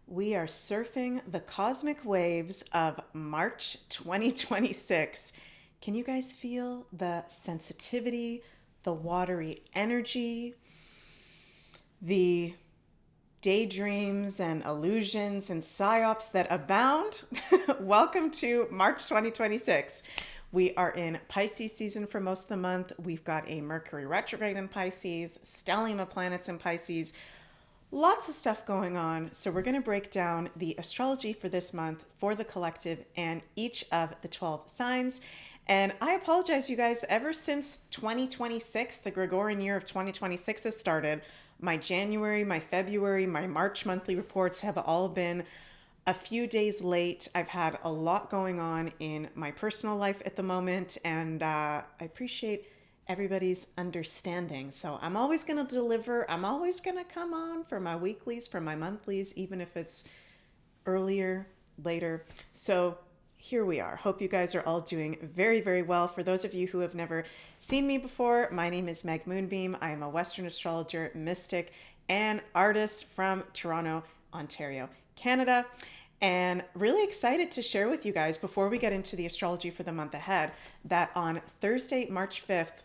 We are surfing the cosmic waves of March 2026. Can you guys feel the sensitivity, the watery energy, the daydreams and illusions and psyops that abound? Welcome to March 2026. We are in Pisces season for most of the month. We've got a Mercury retrograde in Pisces, stellium of planets in Pisces, lots of stuff going on. So we're going to break down the astrology for this month for the collective and each of the 12 signs. And I apologize, you guys, ever since 2026, the Gregorian year of 2026 has started, my January, my February, my March monthly reports have all been a few days late. I've had a lot going on in my personal life at the moment, and I appreciate everybody's understanding. So I'm always going to deliver. I'm always going to come on for my weeklies, for my monthlies, even if it's earlier, later. So here we are. Hope you guys are all doing very, very well. For those of you who have never seen me before, my name is Meg Moonbeam. I am a Western astrologer, mystic, and artist from Toronto, Ontario, Canada. And really excited to share with you guys, before we get into the astrology for the month ahead, that on Thursday, March 5th,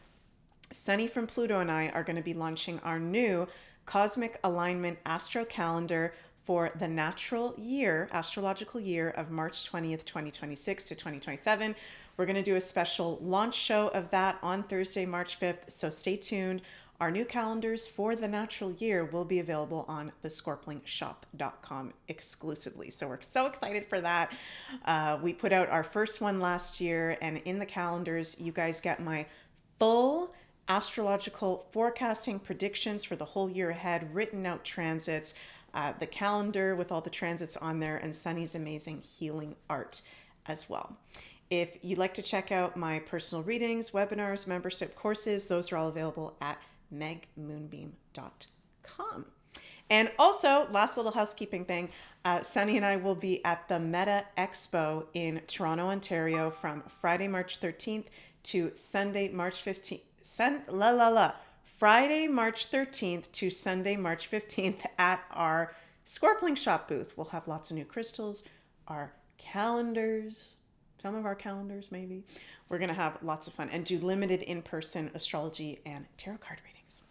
Sunny from Pluto and I are going to be launching our new Cosmic Alignment Astro Calendar for the natural year, astrological year of March 20th, 2026 to 2027. We're going to do a special launch show of that on Thursday, March 5th, so stay tuned. Our new calendars for the natural year will be available on the scorplingshop.com exclusively. So we're so excited for that. We put out our first one last year, and in the calendars, you guys get my full astrological forecasting predictions for the whole year ahead, written out transits, the calendar with all the transits on there, and Sunny's amazing healing art as well. If you'd like to check out my personal readings, webinars, membership courses, those are all available at megmoonbeam.com. And also, last little housekeeping thing, Sunny and I will be at the Meta Expo in Toronto, Ontario from Friday, March 13th to Sunday, March 15th. Friday, March 13th to Sunday, March 15th at our Scorpling Shop booth. We'll have lots of new crystals, our calendars, some of our calendars maybe. We're going to have lots of fun and do limited in-person astrology and tarot card readings.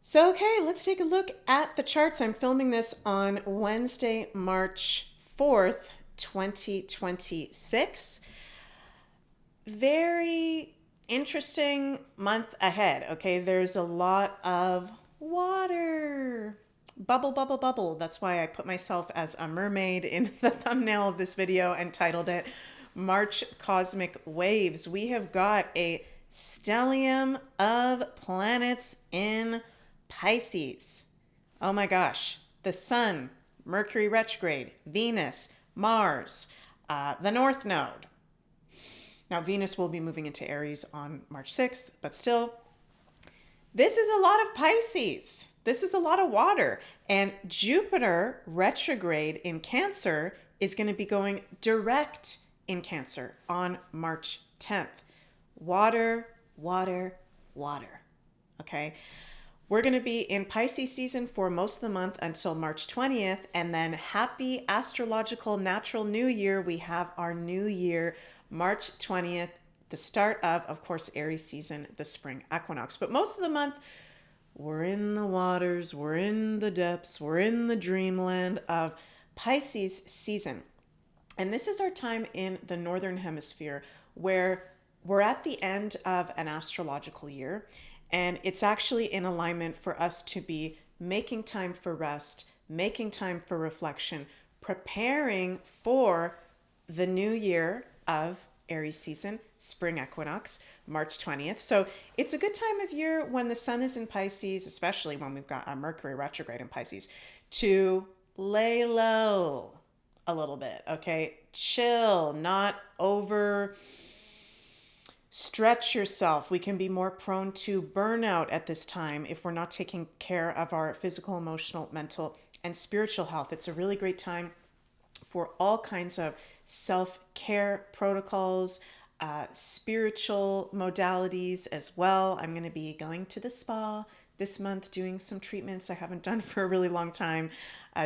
So, okay, let's take a look at the charts. I'm filming this on Wednesday, March 4th, 2026. Very interesting month ahead, okay? There's a lot of water. Bubble, bubble, bubble. That's why I put myself as a mermaid in the thumbnail of this video and titled it March Cosmic Waves. We have got a stellium of planets in Pisces. Oh my gosh. The Sun, Mercury retrograde, Venus, Mars, the North Node. Now, Venus will be moving into Aries on March 6th, but still, this is a lot of Pisces. This is a lot of water. And Jupiter retrograde in Cancer is going to be going direct in Cancer on March 10th. Water, water, water. Okay? We're going to be in Pisces season for most of the month until March 20th. And then happy astrological natural new year. We have our new year, March 20th, the start of course, Aries season, the spring equinox. But most of the month, we're in the waters, we're in the depths, we're in the dreamland of Pisces season. And this is our time in the Northern Hemisphere where we're at the end of an astrological year. And it's actually in alignment for us to be making time for rest, making time for reflection, preparing for the new year of Aries season, spring equinox, March 20th. So it's a good time of year when the sun is in Pisces, especially when we've got a Mercury retrograde in Pisces, to lay low a little bit, okay? Chill, not over stretch yourself. We can be more prone to burnout at this time if we're not taking care of our physical, emotional, mental, and spiritual health. It's a really great time for all kinds of self-care protocols, spiritual modalities as well. I'm going to be going to the spa this month doing some treatments I haven't done for a really long time,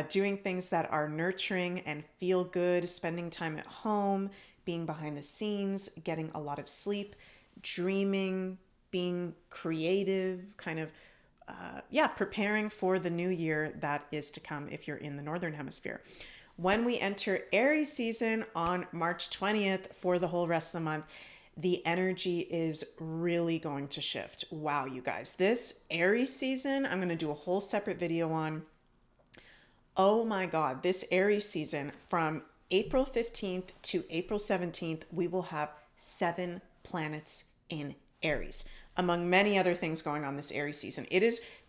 doing things that are nurturing and feel good, spending time at home, being behind the scenes, getting a lot of sleep, dreaming, being creative, kind of, preparing for the new year that is to come if you're in the Northern Hemisphere. When we enter Aries season on March 20th for the whole rest of the month, the energy is really going to shift. Wow, you guys, this Aries season, I'm going to do a whole separate video on. Oh my God, this Aries season from April 15th to April 17th, we will have 7 planets in Aries, among many other things going on this Aries season.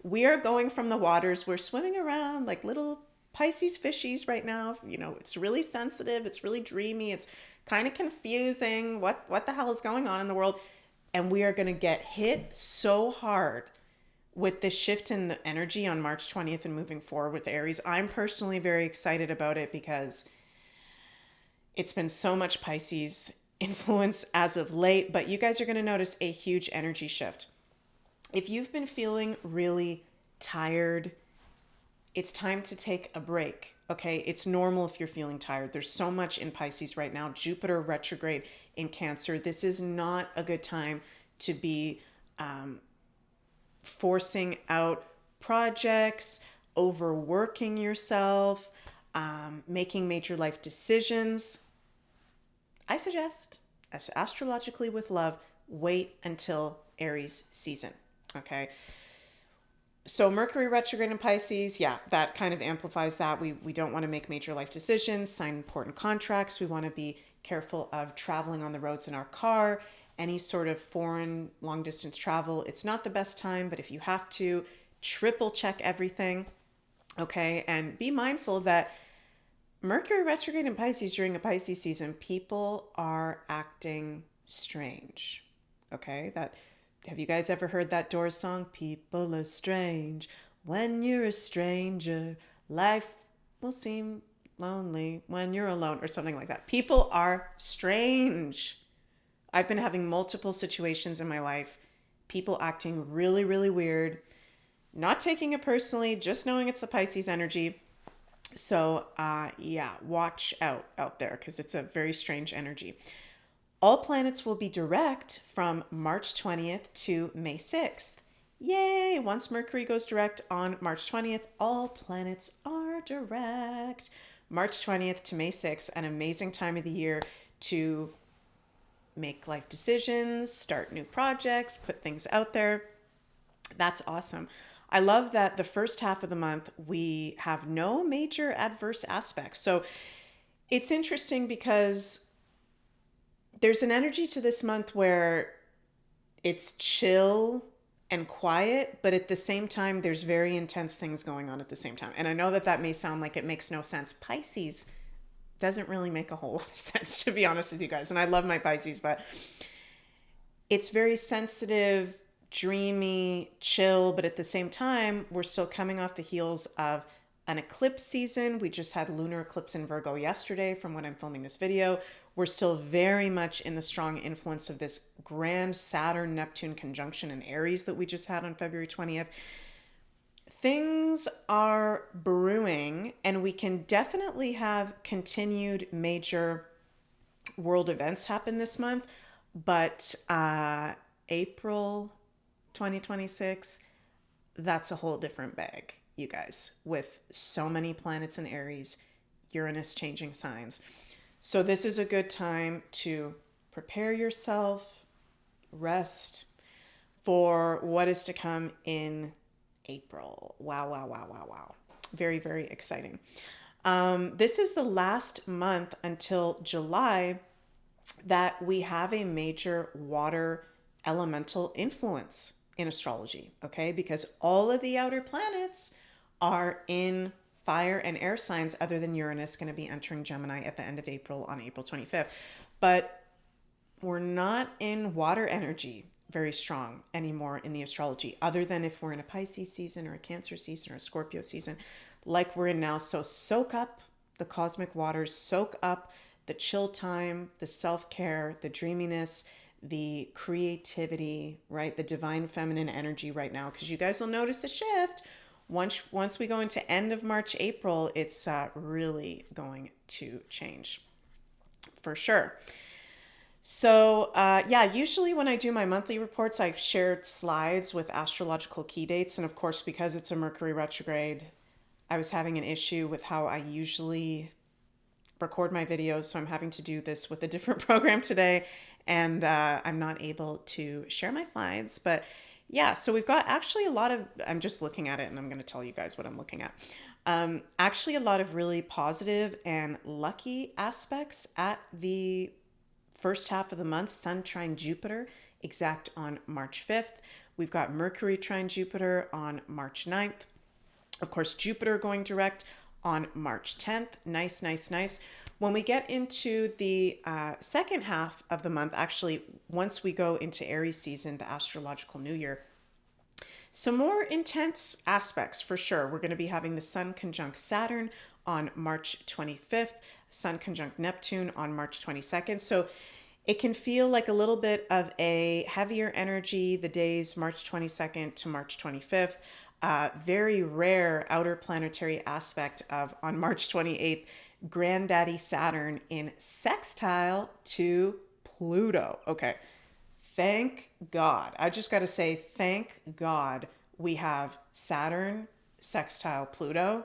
We are going from the waters. We're swimming around like little Pisces fishies right now. You know, it's really sensitive. It's really dreamy. It's kind of confusing. What the hell is going on in the world? And we are going to get hit so hard with this shift in the energy on March 20th and moving forward with Aries. I'm personally very excited about it because it's been so much Pisces influence as of late, but you guys are going to notice a huge energy shift. If you've been feeling really tired, it's time to take a break, okay? It's normal if you're feeling tired. There's so much in Pisces right now. Jupiter retrograde in Cancer. This is not a good time to be forcing out projects, overworking yourself, making major life decisions. I suggest, as astrologically with love, wait until Aries season, okay? So Mercury retrograde in Pisces, that kind of amplifies that. We don't want to make major life decisions, sign important contracts. We want to be careful of traveling on the roads in our car, any sort of foreign long distance travel. It's not the best time, but if you have to, triple check everything, okay? And be mindful that Mercury retrograde in Pisces during a Pisces season, people are acting strange, okay? Have you guys ever heard that Doors song? People are strange. When you're a stranger, life will seem lonely when you're alone, or something like that. People are strange. I've been having multiple situations in my life, people acting really, really weird, not taking it personally, just knowing it's the Pisces energy. So, watch out there because it's a very strange energy. All planets will be direct from March 20th to May 6th. Yay! Once Mercury goes direct on March 20th, all planets are direct. March 20th to May 6th, an amazing time of the year to make life decisions, start new projects, put things out there. That's awesome. I love that the first half of the month, we have no major adverse aspects. So it's interesting because there's an energy to this month where it's chill and quiet, but at the same time, there's very intense things going on at the same time. And I know that may sound like it makes no sense. Pisces doesn't really make a whole lot of sense, to be honest with you guys. And I love my Pisces, but it's very sensitive, dreamy, chill, but at the same time, we're still coming off the heels of an eclipse season. We just had lunar eclipse in Virgo yesterday from when I'm filming this video. We're still very much in the strong influence of this grand Saturn-Neptune conjunction in Aries that we just had on February 20th. Things are brewing, and we can definitely have continued major world events happen this month, but April 2026, that's a whole different bag, you guys, with so many planets in Aries, Uranus changing signs. So this is a good time to prepare yourself, rest for what is to come in April. Wow. Very, very exciting. This is the last month until July that we have a major water elemental influence in astrology, okay? Because all of the outer planets are in fire and air signs other than Uranus, going to be entering Gemini at the end of April on April 25th. But we're not in water energy very strong anymore in the astrology, other than if we're in a Pisces season or a Cancer season or a Scorpio season like we're in now. So soak up the cosmic waters, soak up the chill time, the self-care, the dreaminess, the creativity, right? The divine feminine energy right now, because you guys will notice a shift. Once we go into end of March, April, it's really going to change for sure. So, yeah, usually when I do my monthly reports, I've shared slides with astrological key dates. And of course, because it's a Mercury retrograde, I was having an issue with how I usually record my videos. So I'm having to do this with a different program today. And I'm not able to share my slides. But yeah, so we've got actually a lot of, I'm just looking at it and I'm going to tell you guys what I'm looking at. Actually, a lot of really positive and lucky aspects at the first half of the month. Sun trine Jupiter, exact on March 5th. We've got Mercury trine Jupiter on March 9th. Of course, Jupiter going direct on March 10th. Nice, nice, nice. When we get into the second half of the month, actually, once we go into Aries season, the astrological new year, some more intense aspects for sure. We're going to be having the Sun conjunct Saturn on March 25th, Sun conjunct Neptune on March 22nd. So it can feel like a little bit of a heavier energy the days March 22nd to March 25th. Very rare outer planetary aspect of on March 28th, Granddaddy Saturn in sextile to Pluto. Okay. Thank God. I just got to say, thank God we have Saturn sextile Pluto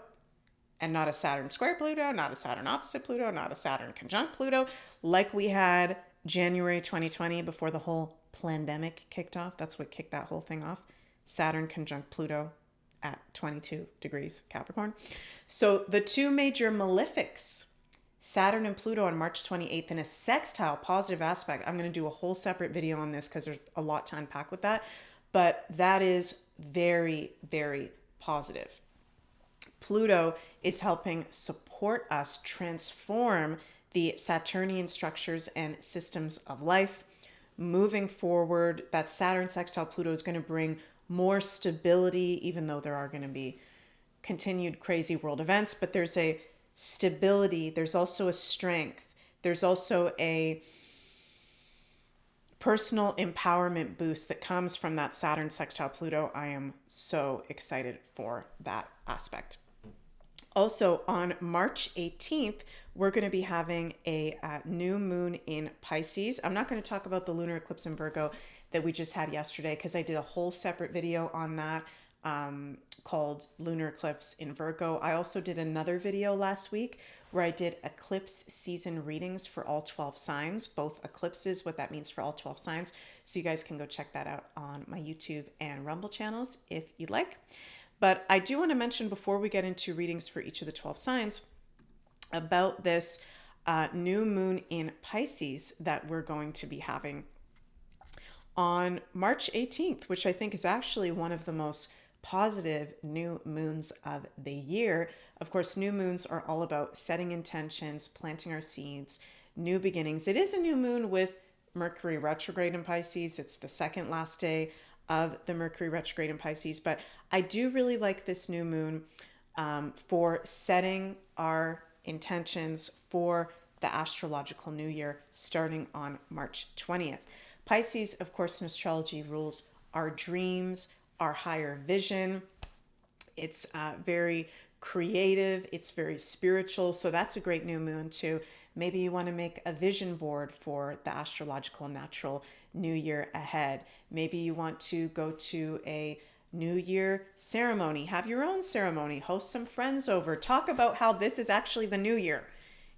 and not a Saturn square Pluto, not a Saturn opposite Pluto, not a Saturn conjunct Pluto, like we had January 2020 before the whole pandemic kicked off. That's what kicked that whole thing off. Saturn conjunct Pluto at 22 degrees Capricorn. So the two major malefics, Saturn and Pluto on March 28th in a sextile positive aspect. I'm going to do a whole separate video on this because there's a lot to unpack with that. But that is very, very positive. Pluto is helping support us transform the Saturnian structures and systems of life. Moving forward, that Saturn sextile Pluto is going to bring more stability, even though there are going to be continued crazy world events, but there's a stability, there's also a strength, there's also a personal empowerment boost that comes from that Saturn sextile Pluto. I am so excited for that aspect. Also, on March 18th, we're going to be having a new moon in Pisces. I'm not going to talk about the lunar eclipse in Virgo that we just had yesterday because I did a whole separate video on that called Lunar Eclipse in Virgo. I also did another video last week where I did eclipse season readings for all 12 signs, both eclipses, what that means for all 12 signs. So you guys can go check that out on my YouTube and Rumble channels if you'd like. But I do want to mention before we get into readings for each of the 12 signs about this new moon in Pisces that we're going to be having on March 18th, which I think is actually one of the most positive new moons of the year. Of course, new moons are all about setting intentions, planting our seeds, new beginnings. It is a new moon with Mercury retrograde in Pisces. It's the second last day of the Mercury retrograde in Pisces, but I do really like this new moon for setting our intentions for the astrological new year starting on March 20th. Pisces, of course, in astrology rules our dreams, our higher vision. It's very creative. It's very spiritual. So that's a great new moon too. Maybe you want to make a vision board for the astrological natural new year ahead. Maybe you want to go to a new year ceremony, have your own ceremony, host some friends over, talk about how this is actually the new year.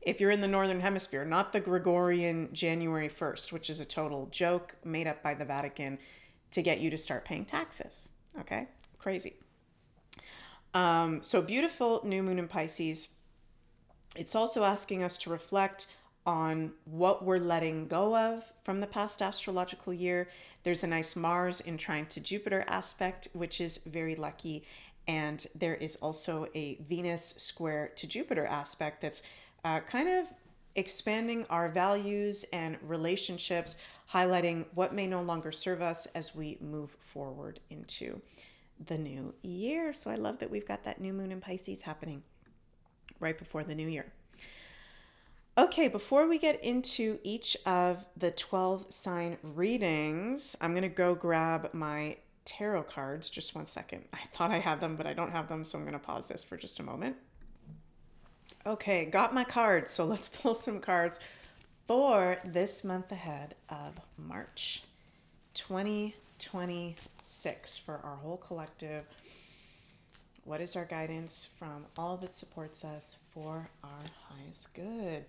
If you're in the Northern Hemisphere, not the Gregorian January 1st, which is a total joke made up by the Vatican to get you to start paying taxes. Okay? Crazy. So beautiful new moon in Pisces. It's also asking us to reflect on what we're letting go of from the past astrological year. There's a nice Mars in trine to Jupiter aspect, which is very lucky. And there is also a Venus square to Jupiter aspect that's kind of expanding our values and relationships, highlighting what may no longer serve us as we move forward into the new year. So I love that we've got that new moon in Pisces happening right before the new year. Okay, before we get into each of the 12 sign readings, I'm going to go grab my tarot cards. Just one second. I thought I had them, but I don't have them, so I'm going to pause this for just a moment. Okay, got my cards, so let's pull some cards for this month ahead of March 2026 for our whole collective. What is our guidance from all that supports us for our highest good?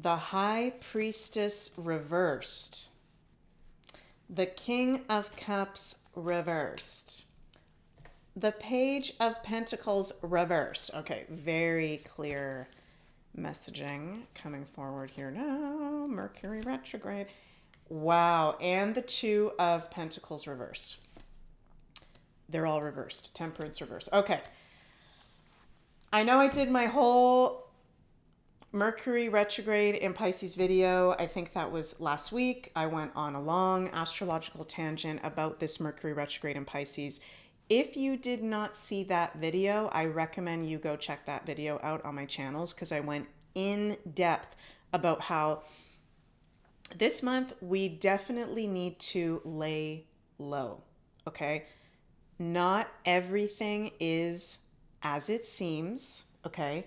The High Priestess reversed. The King of Cups reversed. The Page of Pentacles reversed. Okay, very clear messaging coming forward here now. Mercury retrograde. Wow, and the Two of Pentacles reversed. They're all reversed. Temperance reversed. Okay. I know I did my whole Mercury retrograde in Pisces video. I think that was last week. I went on a long astrological tangent about this Mercury retrograde in Pisces. If you did not see that video, I recommend you go check that video out on my channels because I went in depth about how this month we definitely need to lay low, okay? Not everything is as it seems, okay?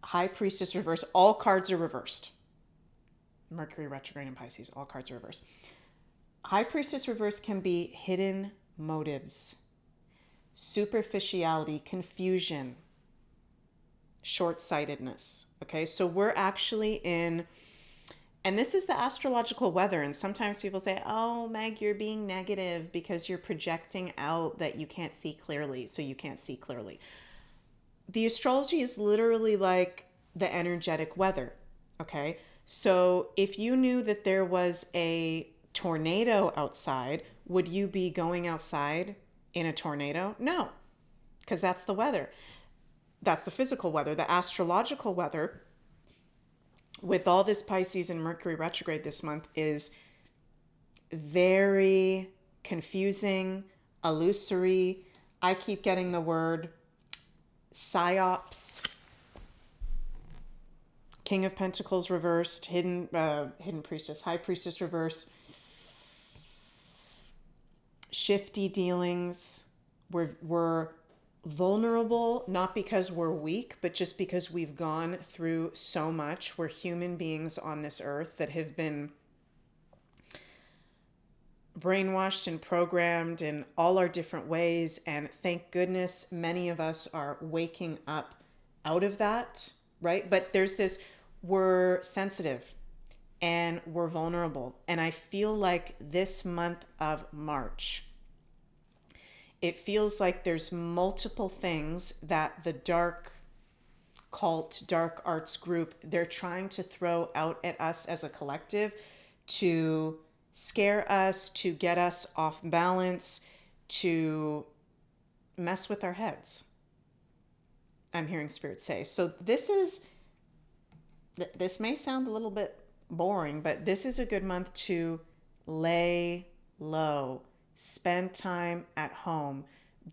High Priestess reverse, all cards are reversed. Mercury retrograde in Pisces, all cards are reversed. High Priestess reverse can be hidden motives, superficiality, confusion, short-sightedness, okay? So we're actually in, and this is the astrological weather, and sometimes people say, oh, Meg, you're being negative because you're projecting out that you can't see clearly, so you can't see clearly. The astrology is literally like the energetic weather, okay? So if you knew that there was a tornado outside, would you be going outside in a tornado? No, because that's the weather. That's the physical weather. The astrological weather, with all this Pisces and Mercury retrograde this month, is very confusing, illusory. I keep getting the word psyops. King of Pentacles reversed, hidden priestess, High Priestess reversed. Shifty dealings. We're vulnerable, not because we're weak, but just because we've gone through so much. We're human beings on this earth that have been brainwashed and programmed in all our different ways. And thank goodness many of us are waking up out of that, right? But there's this, we're sensitive and we're vulnerable. And I feel like this month of March, it feels like there's multiple things that the dark cult, dark arts group, they're trying to throw out at us as a collective to scare us, to get us off balance, to mess with our heads. I'm hearing Spirit say. So this may sound a little bit boring, but this is a good month to lay low, spend time at home,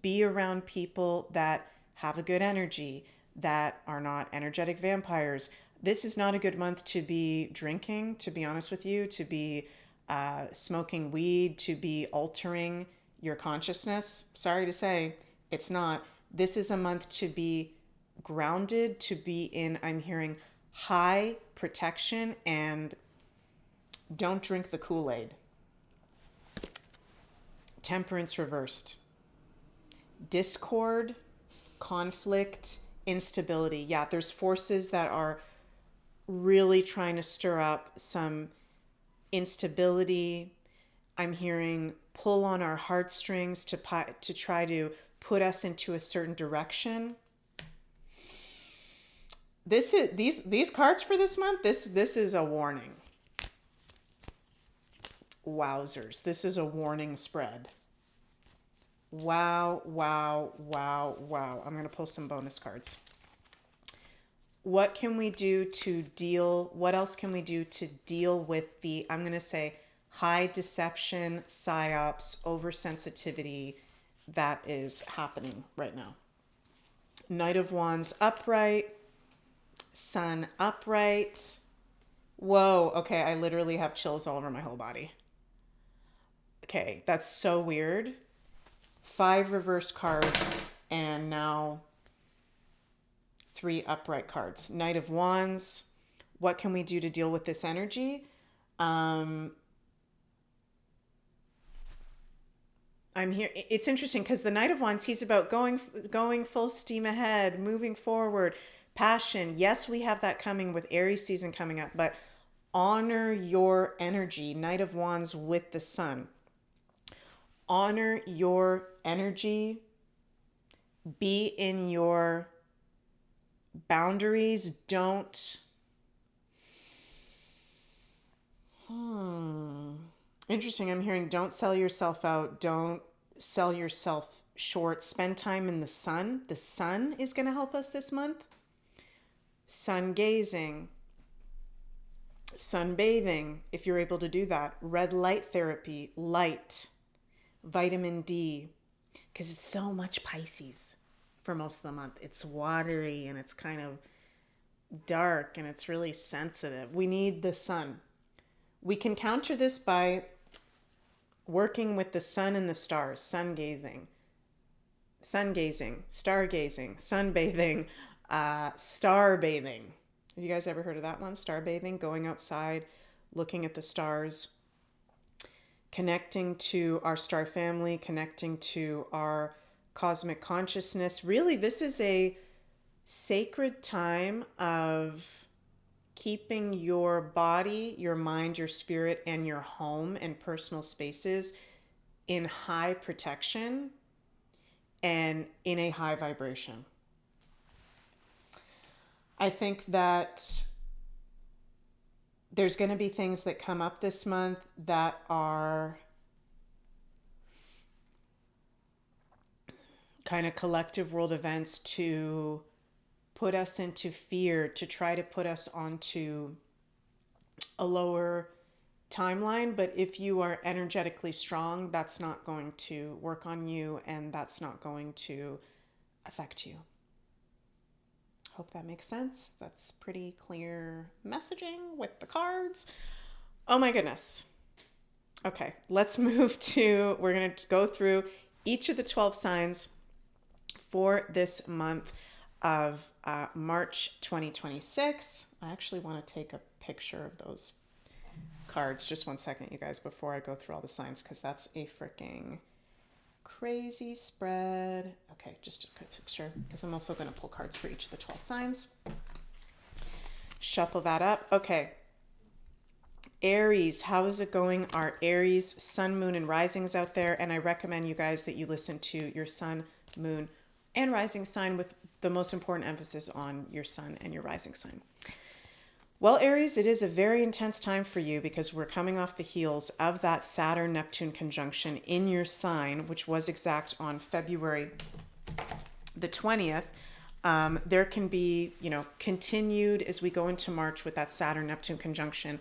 be around people that have a good energy, that are not energetic vampires. This is not a good month to be drinking, to be honest with you, to be smoking weed, to be altering your consciousness. Sorry to say, it's not. This is a month to be grounded, to be in, I'm hearing, high protection, and don't drink the Kool-Aid. Temperance reversed. Discord, conflict, instability. Yeah, there's forces that are really trying to stir up some instability. I'm hearing pull on our heartstrings to try to put us into a certain direction. These cards for this month, this is a warning. Wowzers, this is a warning spread. Wow, wow, wow, wow. I'm going to pull some bonus cards. What can we do to deal, what else can we do to deal with the, I'm going to say, high deception, psyops, oversensitivity that is happening right now? Knight of Wands upright, Sun upright, Whoa. Okay. I literally have chills all over my whole body. Okay. That's so weird. Five reverse cards and now three upright cards. Knight of Wands. What can we do to deal with this energy? I'm here. It's interesting because the Knight of Wands, he's about going full steam ahead, moving forward, passion. Yes, we have that coming with Aries season coming up, but honor your energy. Knight of Wands with the Sun. Honor your energy. Be in your boundaries. Don't. Interesting. I'm hearing don't sell yourself out. Don't sell yourself short. Spend time in the sun. The sun is going to help us this month. Sun gazing, sunbathing, if you're able to do that. Red light therapy, light, vitamin D, because it's so much Pisces for most of the month. It's watery and it's kind of dark and it's really sensitive. We need the sun. We can counter this by working with the sun and the stars, sun gazing, stargazing, sunbathing, star bathing. Have you guys ever heard of that one? Star bathing, going outside, looking at the stars, connecting to our star family, connecting to our cosmic consciousness. Really, this is a sacred time of keeping your body, your mind, your spirit, and your home and personal spaces in high protection and in a high vibration. I think that there's going to be things that come up this month that are kind of collective world events to put us into fear, to try to put us onto a lower timeline. But if you are energetically strong, that's not going to work on you and that's not going to affect you. Hope that makes sense. That's pretty clear messaging with the cards. Oh my goodness. Okay, let's move to, we're going to go through each of the 12 signs for this month of March 2026. I actually want to take a picture of those cards. Just one second, you guys, before I go through all the signs, because that's a freaking crazy spread. Okay, just a quick picture, because I'm also going to pull cards for each of the 12 signs. Shuffle that up. Okay. Aries, how is it going? Our Aries sun, moon, and risings out there. And I recommend you guys that you listen to your sun, moon, and rising sign with the most important emphasis on your sun and your rising sign. Well, Aries, it is a very intense time for you because we're coming off the heels of that Saturn-Neptune conjunction in your sign, which was exact on February the 20th. There can be, continued as we go into March with that Saturn-Neptune conjunction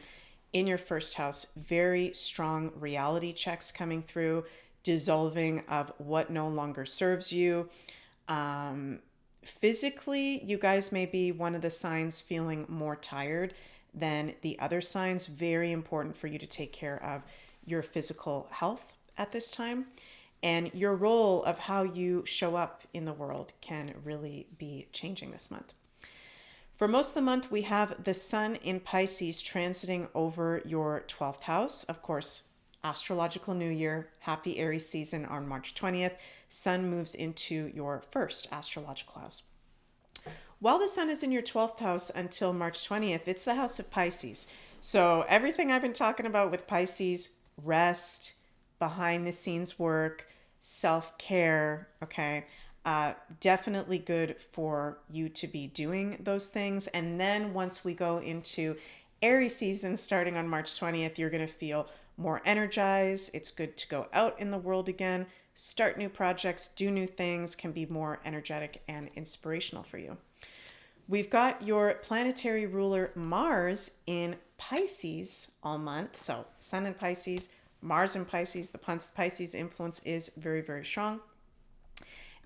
in your first house, very strong reality checks coming through, dissolving of what no longer serves you. Physically, you guys may be one of the signs feeling more tired than the other signs. Very important for you to take care of your physical health at this time. And your role of how you show up in the world can really be changing this month. For most of the month, we have the sun in Pisces transiting over your 12th house. Of course, astrological new year, happy Aries season on March 20th. Sun moves into your first astrological house. While the sun is in your 12th house until March 20th, it's the house of Pisces. So everything I've been talking about with Pisces, rest, behind the scenes work, self-care, okay, definitely good for you to be doing those things. And then once we go into Aries season starting on March 20th, you're going to feel more energized. It's good to go out in the world again, start new projects, do new things, can be more energetic and inspirational for you. We've got your planetary ruler Mars in Pisces all month. So Sun in Pisces, Mars in Pisces. The Pisces influence is very, very strong.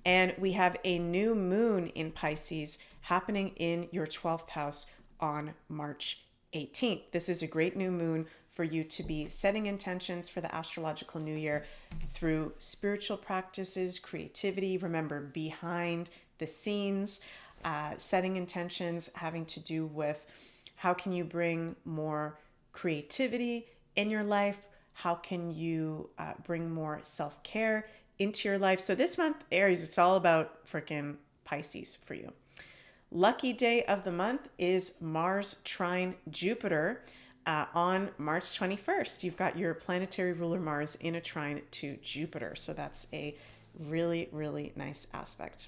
And we have a new moon in Pisces happening in your 12th house on March 18th. This is a great new moon for you to be setting intentions for the astrological new year through spiritual practices, creativity. Remember, behind the scenes, setting intentions having to do with how can you bring more creativity in your life? How can you bring more self-care into your life? So this month, Aries, it's all about freaking Pisces for you. Lucky day of the month is Mars trine Jupiter on March 21st. You've got your planetary ruler Mars in a trine to Jupiter. So that's a really, really nice aspect.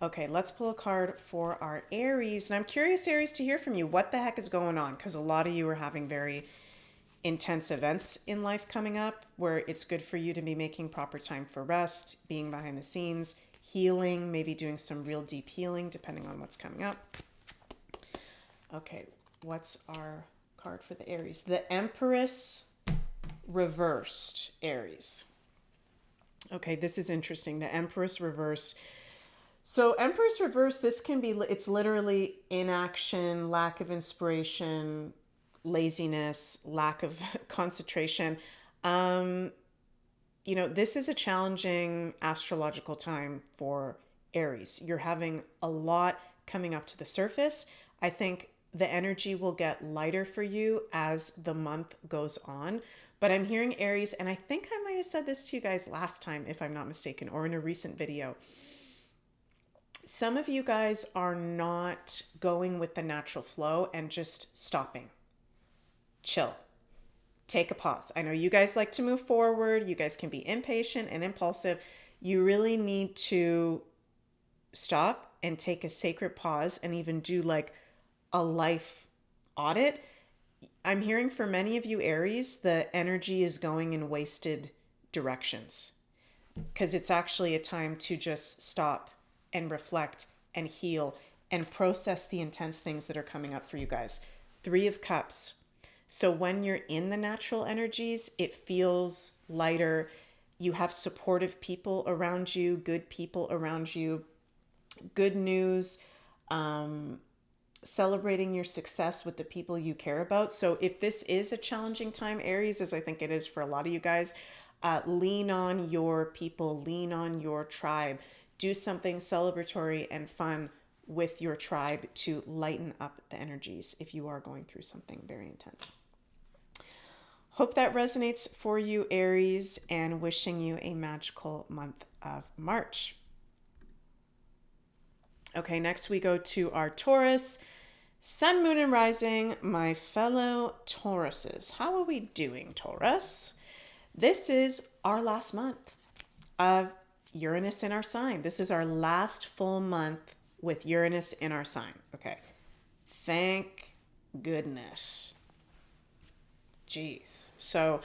Okay, let's pull a card for our Aries. And I'm curious, Aries, to hear from you. What the heck is going on? Because a lot of you are having very intense events in life coming up where it's good for you to be making proper time for rest, being behind the scenes, healing, maybe doing some real deep healing, depending on what's coming up. Okay, what's our card for the Aries? The Empress reversed, Aries. Okay, this is interesting. The Empress reversed. So Empress reverse, this can be, it's literally inaction, lack of inspiration, laziness, lack of concentration. This is a challenging astrological time for Aries. You're having a lot coming up to the surface. I think the energy will get lighter for you as the month goes on. But I'm hearing Aries, and I think I might have said this to you guys last time, if I'm not mistaken, or in a recent video. Some of you guys are not going with the natural flow and just stopping. Chill. Take a pause. I know you guys like to move forward. You guys can be impatient and impulsive. You really need to stop and take a sacred pause and even do like a life audit. I'm hearing for many of you Aries, the energy is going in wasted directions because it's actually a time to just stop and reflect and heal and process the intense things that are coming up for you guys. 3 of Cups. So when you're in the natural energies, it feels lighter. You have supportive people around you, good people around you, good news, celebrating your success with the people you care about. So if this is a challenging time, Aries, as I think it is for a lot of you guys, lean on your people, lean on your tribe. Do something celebratory and fun with your tribe to lighten up the energies if you are going through something very intense. Hope that resonates for you, Aries, and wishing you a magical month of March. Okay, next we go to our Taurus. Sun, Moon, and Rising, my fellow Tauruses. How are we doing, Taurus? This is our last month of Uranus in our sign. This is our last full month with Uranus in our sign. Okay. Thank goodness. Jeez. So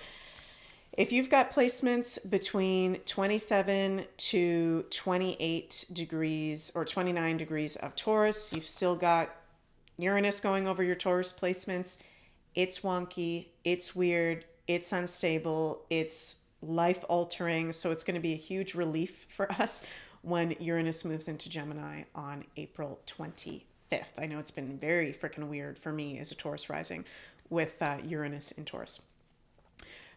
if you've got placements between 27 to 28 degrees or 29 degrees of Taurus, you've still got Uranus going over your Taurus placements. It's wonky. It's weird. It's unstable. It's life altering. So it's going to be a huge relief for us when Uranus moves into Gemini on April 25th. I know it's been very freaking weird for me as a Taurus rising with Uranus in Taurus.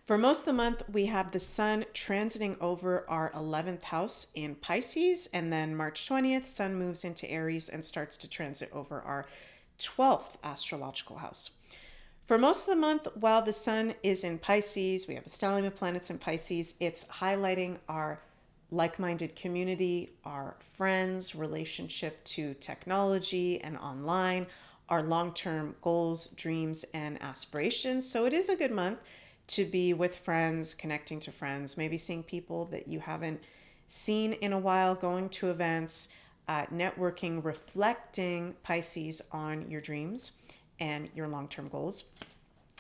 For most of the month, we have the Sun transiting over our 11th house in Pisces, and then March 20th, Sun moves into Aries and starts to transit over our 12th astrological house. For most of the month, while the Sun is in Pisces, we have a stellium of planets in Pisces, it's highlighting our like-minded community, our friends, relationship to technology and online, our long-term goals, dreams, and aspirations. So it is a good month to be with friends, connecting to friends, maybe seeing people that you haven't seen in a while, going to events, networking, reflecting Pisces on your dreams and your long-term goals.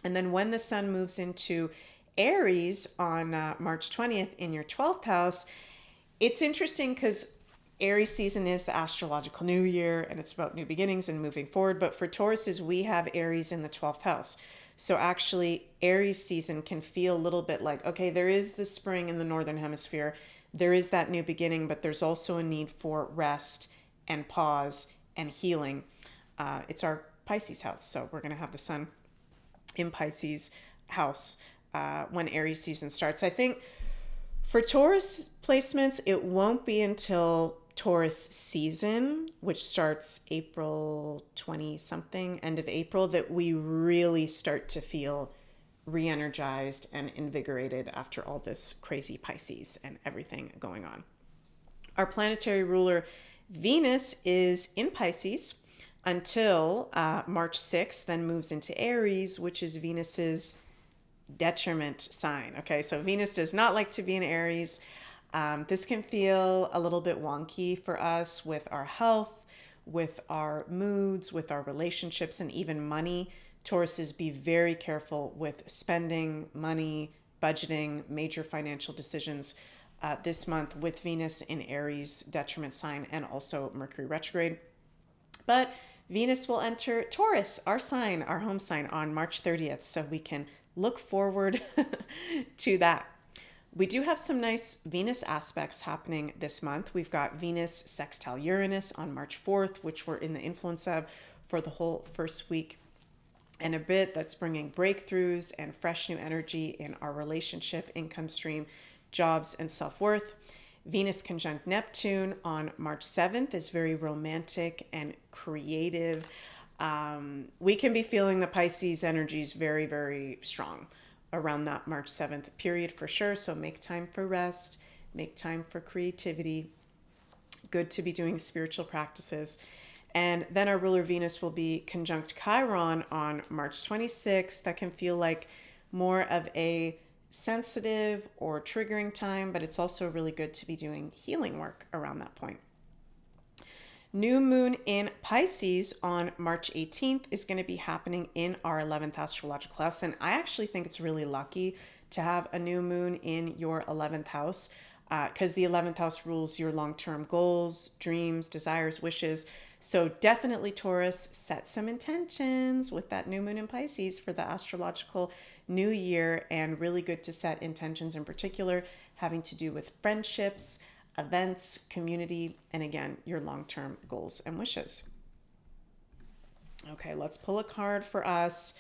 And then when the Sun moves into Aries on March 20th in your 12th house, it's interesting because Aries season is the astrological new year and it's about new beginnings and moving forward. But for Tauruses, we have Aries in the 12th house. So actually Aries season can feel a little bit like, okay, there is the spring in the Northern Hemisphere. There is that new beginning, but there's also a need for rest and pause and healing. It's our Pisces house. So we're going to have the sun in Pisces house when Aries season starts. I think for Taurus placements, it won't be until Taurus season, which starts April 20 something, end of April, that we really start to feel re-energized and invigorated after all this crazy Pisces and everything going on. Our planetary ruler Venus is in Pisces until March 6th, then moves into Aries, which is Venus's detriment sign. Okay, so Venus does not like to be in Aries. This can feel a little bit wonky for us with our health, with our moods, with our relationships, and even money. Tauruses, be very careful with spending money, budgeting, major financial decisions this month with Venus in Aries detriment sign and also Mercury retrograde. But Venus will enter Taurus, our sign, our home sign, on March 30th. So we can look forward to that. We do have some nice Venus aspects happening this month. We've got Venus sextile Uranus on March 4th, which we're in the influence of for the whole first week and a bit. That's bringing breakthroughs and fresh new energy in our relationship, income stream, jobs, and self-worth. Venus conjunct Neptune on March 7th is very romantic and creative. We can be feeling the Pisces energies very, very strong around that March 7th period for sure. So make time for rest, make time for creativity. Good to be doing spiritual practices. And then our ruler Venus will be conjunct Chiron on March 26th. That can feel like more of a sensitive or triggering time, but it's also really good to be doing healing work around that point. New moon in Pisces on March 18th is going to be happening in our 11th astrological house. And I actually think it's really lucky to have a new moon in your 11th house because the 11th house rules your long-term goals, dreams, desires, wishes. So definitely Taurus, set some intentions with that new moon in Pisces for the astrological new year, and really good to set intentions in particular having to do with friendships, events, community, and again, your long-term goals and wishes. Okay, let's pull a card for us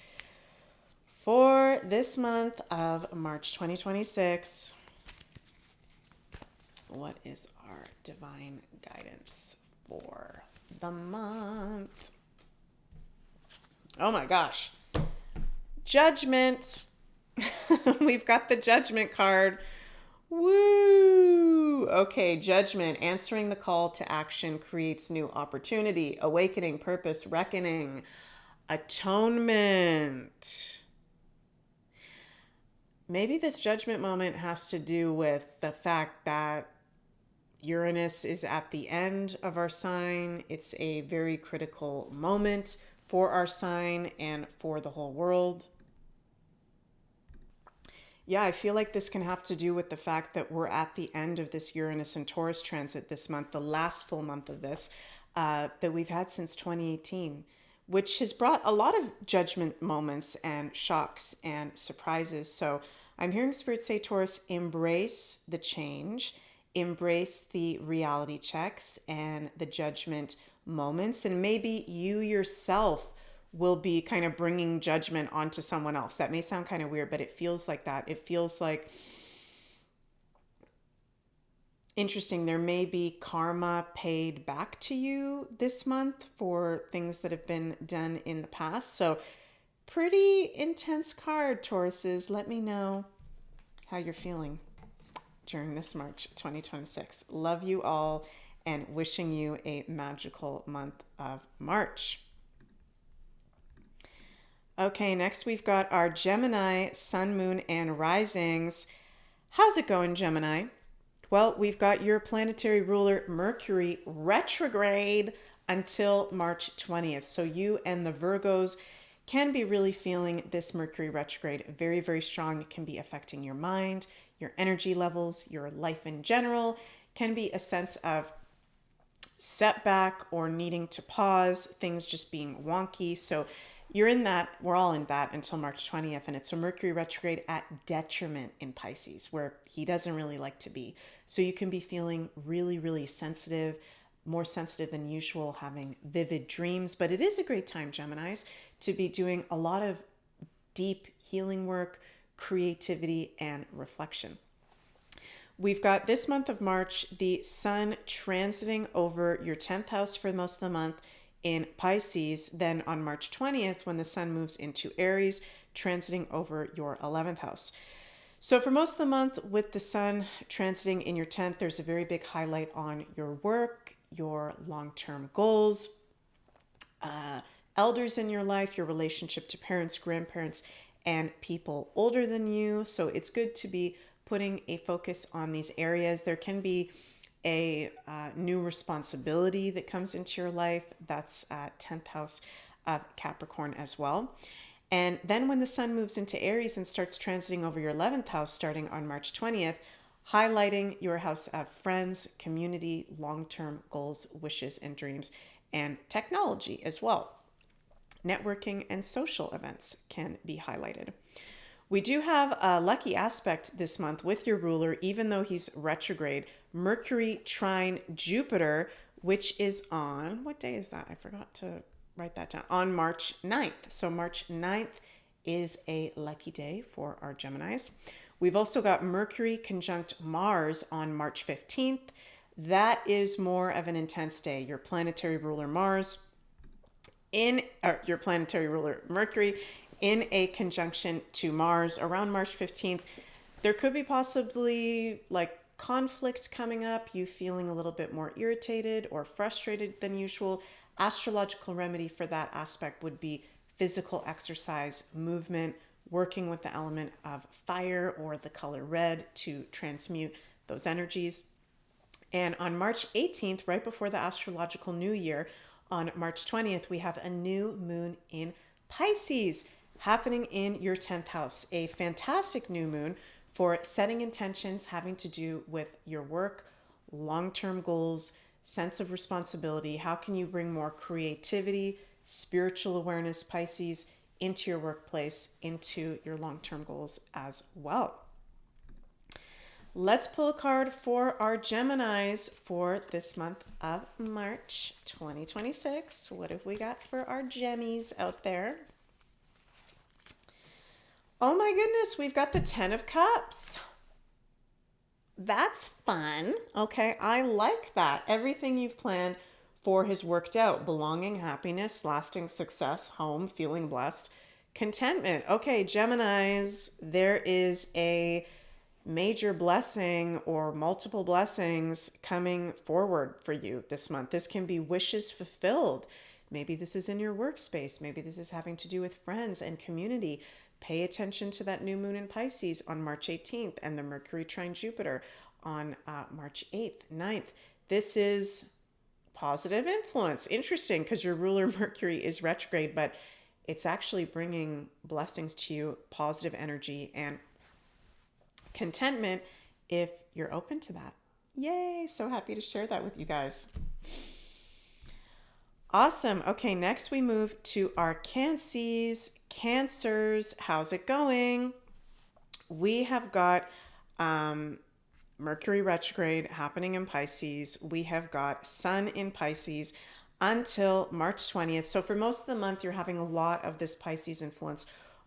for this month of March 2026. What is our divine guidance for the month? Oh my gosh. Judgment. We've got the Judgment card. Woo! Okay, Judgment. Answering the call to action creates new opportunity, awakening, purpose, reckoning, atonement. Maybe this Judgment moment has to do with the fact that Uranus is at the end of our sign. It's a very critical moment for our sign and for the whole world. Yeah, I feel like this can have to do with the fact that we're at the end of this Uranus and Taurus transit this month, the last full month of this that we've had since 2018, which has brought a lot of judgment moments and shocks and surprises. So I'm hearing Spirit say, Taurus, embrace the change, embrace the reality checks and the judgment moments, and maybe you yourself will be kind of bringing judgment onto someone else. That may sound kind of weird, but it feels like that. It feels like, interesting, there may be karma paid back to you this month for things that have been done in the past. So pretty intense card, Tauruses. Let me know how you're feeling during this March 2026. Love you all and wishing you a magical month of March. Okay, next we've got our Gemini, Sun, Moon, and Risings. How's it going, Gemini? Well, we've got your planetary ruler, Mercury, retrograde until March 20th. So you and the Virgos can be really feeling this Mercury retrograde very, very strong. It can be affecting your mind, your energy levels, your life in general. Can be a sense of setback or needing to pause, things just being wonky. So you're in that, we're all in that until March 20th, and it's a Mercury retrograde at detriment in Pisces, where he doesn't really like to be. So you can be feeling really, really sensitive, more sensitive than usual, having vivid dreams. But it is a great time, Geminis, to be doing a lot of deep healing work, creativity, and reflection. We've got this month of March, the sun transiting over your 10th house for most of the month in Pisces. Then on March 20th, when the sun moves into Aries, transiting over your 11th house. So for most of the month, with the sun transiting in your 10th, there's a very big highlight on your work, your long-term goals, elders in your life, your relationship to parents, grandparents, and people older than you. So it's good to be putting a focus on these areas. There can be a new responsibility that comes into your life. That's 10th house of Capricorn as well. And then when the sun moves into Aries and starts transiting over your 11th house starting on March 20th, highlighting your house of friends, community, long-term goals, wishes, and dreams, and technology as well. Networking and social events can be highlighted. We do have a lucky aspect this month with your ruler, even though he's retrograde. Mercury trine Jupiter, which is on, what day is that? I forgot to write that down. On March 9th. So March 9th is a lucky day for our Geminis. We've also got Mercury conjunct Mars on March 15th. That is more of an intense day. Your planetary ruler Mars your planetary ruler Mercury in a conjunction to Mars around March 15th. There could be possibly like conflict coming up, you feeling a little bit more irritated or frustrated than usual. Astrological remedy for that aspect would be physical exercise, movement, working with the element of fire or the color red to transmute those energies. And on March 18th, right before the astrological new year, on March 20th, we have a new moon in Pisces happening in your 10th house. A fantastic new moon for setting intentions having to do with your work, long-term goals, sense of responsibility. How can you bring more creativity, spiritual awareness, Pisces, into your workplace, into your long-term goals as well? Let's pull a card for our Geminis for this month of March 2026. What have we got for our Gemmies out there? Oh my goodness, we've got the 10 of Cups. That's fun. Okay, I like that. Everything you've planned for has worked out. Belonging, happiness, lasting success, home, feeling blessed, contentment. Okay, Geminis, there is a major blessing or multiple blessings coming forward for you this month. This can be wishes fulfilled. Maybe this is in your workspace. Maybe this is having to do with friends and community. Pay attention to that new moon in Pisces on March 18th and the Mercury trine Jupiter on March 8th, 9th. This is positive influence. Interesting, because your ruler Mercury is retrograde, but it's actually bringing blessings to you, positive energy and contentment if you're open to that. Yay, so happy to share that with you guys. Awesome. Okay, next we move to our Cancers. How's it going? We have got Mercury retrograde happening in Pisces. We have got Sun in Pisces until March 20th. So for most of the month, you're having a lot of this Pisces influence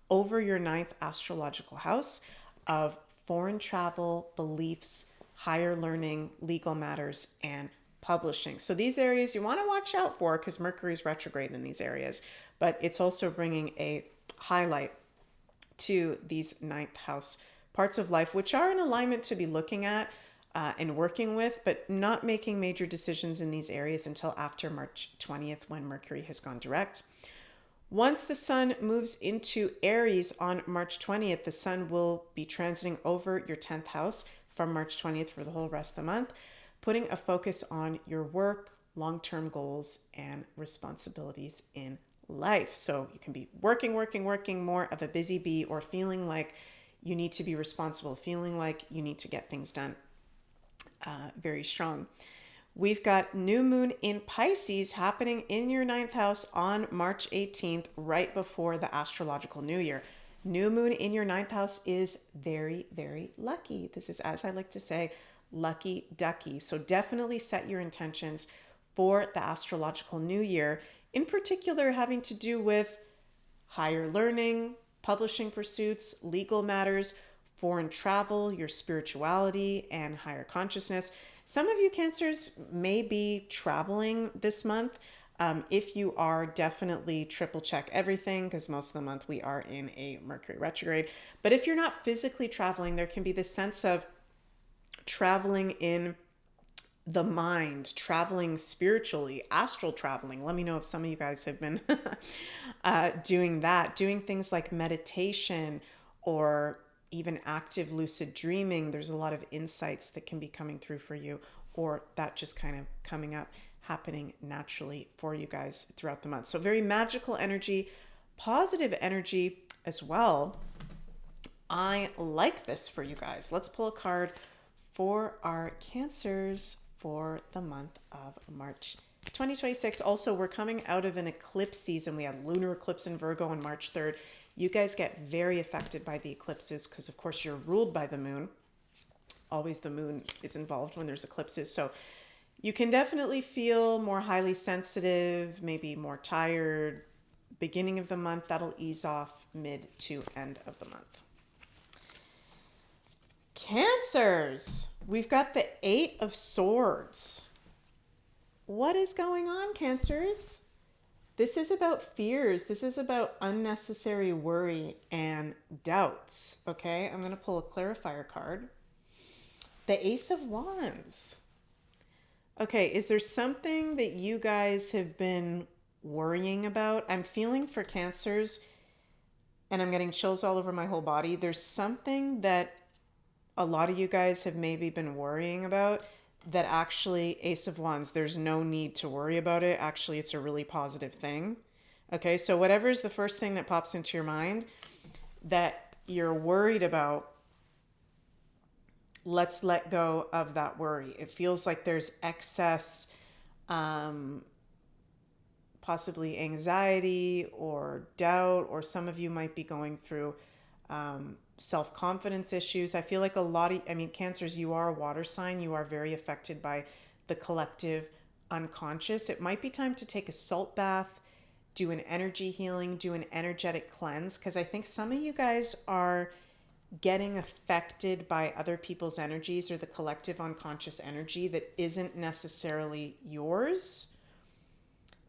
over your 9th astrological house of foreign travel, beliefs, higher learning, legal matters, and publishing. So these areas you want to watch out for because Mercury is retrograde in these areas, but it's also bringing a highlight to these 9th house parts of life, which are in alignment to be looking at and working with, but not making major decisions in these areas until after March 20th when Mercury has gone direct. Once the sun moves into Aries on March 20th, the sun will be transiting over your 10th house from March 20th for the whole rest of the month, putting a focus on your work, long-term goals, and responsibilities in life. So you can be working, more of a busy bee, or feeling like you need to be responsible, feeling like you need to get things done. Very strong. We've got new moon in Pisces happening in your 9th house on March 18th, right before the astrological new year. New moon in your 9th house is very, very lucky. This is, as I like to say, lucky ducky. So definitely set your intentions for the astrological new year, in particular having to do with higher learning, publishing pursuits, legal matters, foreign travel, your spirituality, and higher consciousness. Some of you Cancers may be traveling this month. If you are, definitely triple check everything, because most of the month we are in a Mercury retrograde. But if you're not physically traveling, there can be this sense of traveling in the mind, traveling spiritually, astral traveling. Let me know if some of you guys have been doing that, doing things like meditation or even active lucid dreaming. There's a lot of insights that can be coming through for you, or that just kind of coming up, happening naturally for you guys throughout the month. So very magical energy, positive energy as well. I like this for you guys. Let's pull a card for our Cancers for the month of March 2026. Also, we're coming out of an eclipse season. We had lunar eclipse in Virgo on March 3rd. You guys get very affected by the eclipses because, of course, you're ruled by the moon. Always the moon is involved when there's eclipses. So you can definitely feel more highly sensitive, maybe more tired. Beginning of the month, that'll ease off mid to end of the month. Cancers, we've got the 8 of Swords. What is going on, Cancers? This is about fears. This is about unnecessary worry and doubts, okay? I'm going to pull a clarifier card. The Ace of Wands. Okay, is there something that you guys have been worrying about? I'm feeling for Cancers, and I'm getting chills all over my whole body. There's something that a lot of you guys have maybe been worrying about that actually, Ace of Wands, there's no need to worry about it. Actually, it's a really positive thing. Okay, so whatever is the first thing that pops into your mind that you're worried about, let's let go of that worry. It feels like there's excess, possibly anxiety or doubt, or some of you might be going through self-confidence issues. I feel like Cancers, you are a water sign. You are very affected by the collective unconscious. It might be time to take a salt bath, do an energy healing, do an energetic cleanse, because I think some of you guys are getting affected by other people's energies or the collective unconscious energy that isn't necessarily yours.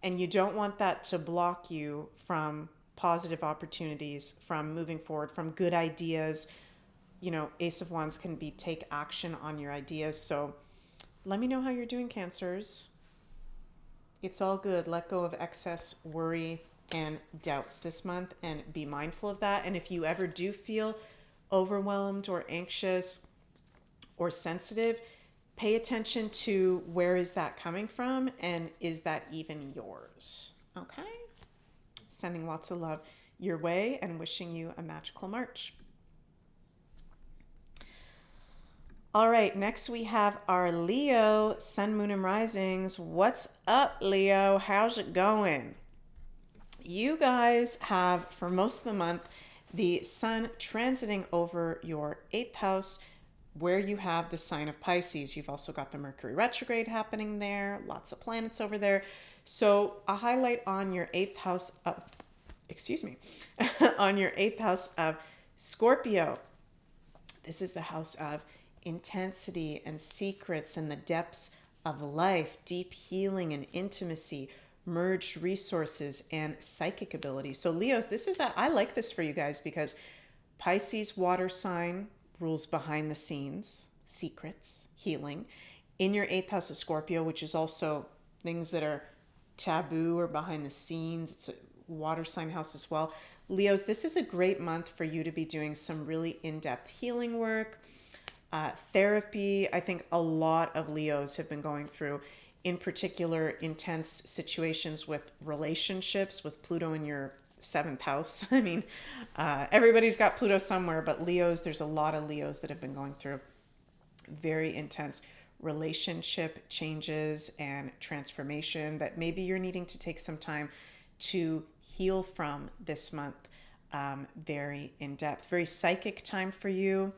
And you don't want that to block you from positive opportunities, from moving forward, from good ideas. You know, Ace of Wands can be take action on your ideas. So let me know how you're doing, Cancers. It's all good. Let go of excess worry and doubts this month and be mindful of that. And if you ever do feel overwhelmed or anxious or sensitive, pay attention to where is that coming from and is that even yours? Okay? Sending lots of love your way and wishing you a magical March. All right, next we have our Leo, Sun, Moon, and Risings. What's up, Leo? How's it going? You guys have, for most of the month, the Sun transiting over your 8th house, where you have the sign of Pisces. You've also got the Mercury retrograde happening there, lots of planets over there. So a highlight on your 8th house of, on your 8th house of Scorpio. This is the house of intensity and secrets and the depths of life, deep healing and intimacy, merged resources and psychic ability. So Leos, I like this for you guys because Pisces water sign rules behind the scenes, secrets, healing. In your 8th house of Scorpio, which is also things that are taboo or behind the scenes. It's a water sign house as well. Leos, this is a great month for you to be doing some really in-depth healing work, therapy. I think a lot of Leos have been going through, in particular, intense situations with relationships, with Pluto in your 7th house. I mean, everybody's got Pluto somewhere, but Leos, there's a lot of Leos that have been going through very intense relationship changes and transformation that maybe you're needing to take some time to heal from this month. Very in-depth, very psychic time for you.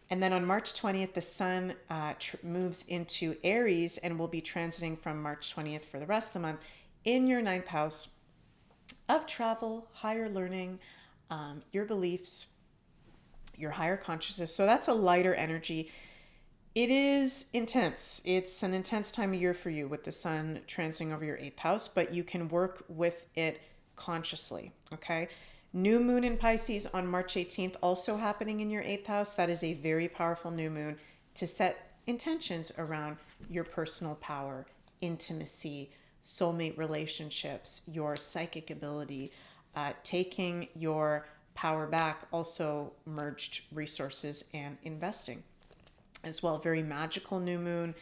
And then on March 20th, the sun moves into Aries and will be transiting from March 20th for the rest of the month in your ninth house of travel, higher learning, your beliefs, your higher consciousness. So that's a lighter energy. It is intense. It's an intense time of year for you with the sun transiting over your eighth house, but you can work with it consciously, okay? New moon in Pisces on March 18th, also happening in your eighth house. That is a very powerful new moon to set intentions around your personal power, intimacy, soulmate relationships, your psychic ability, taking your power back, also merged resources and investing as well. Very magical new moon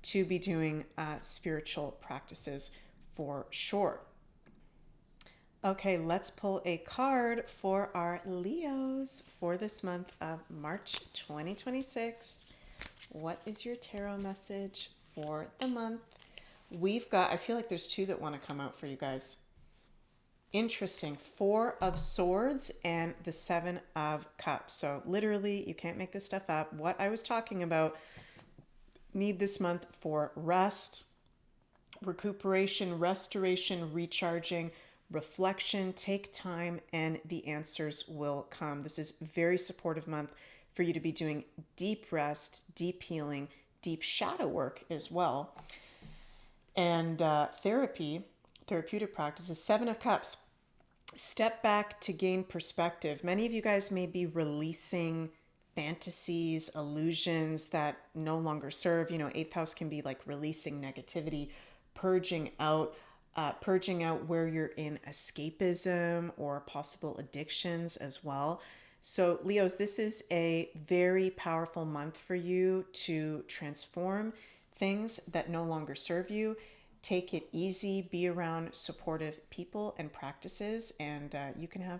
to be doing spiritual practices for sure. Okay, let's pull a card for our Leos for this month of March 2026. What is your tarot message for the month? We've got, I feel like there's two that want to come out for you guys. Interesting. 4 of Swords and the 7 of Cups. So literally, you can't make this stuff up. What I was talking about, need this month for rest, recuperation, restoration, recharging, reflection. Take time and the answers will come. This is a very supportive month for you to be doing deep rest, deep healing, deep shadow work as well. And therapeutic practices. 7 of Cups. Step back to gain perspective. Many of you guys may be releasing fantasies, illusions that no longer serve. You know, eighth house can be like releasing negativity, purging out where you're in escapism or possible addictions as well. So Leos, this is a very powerful month for you to transform things that no longer serve you. Take it easy, be around supportive people and practices, and you can have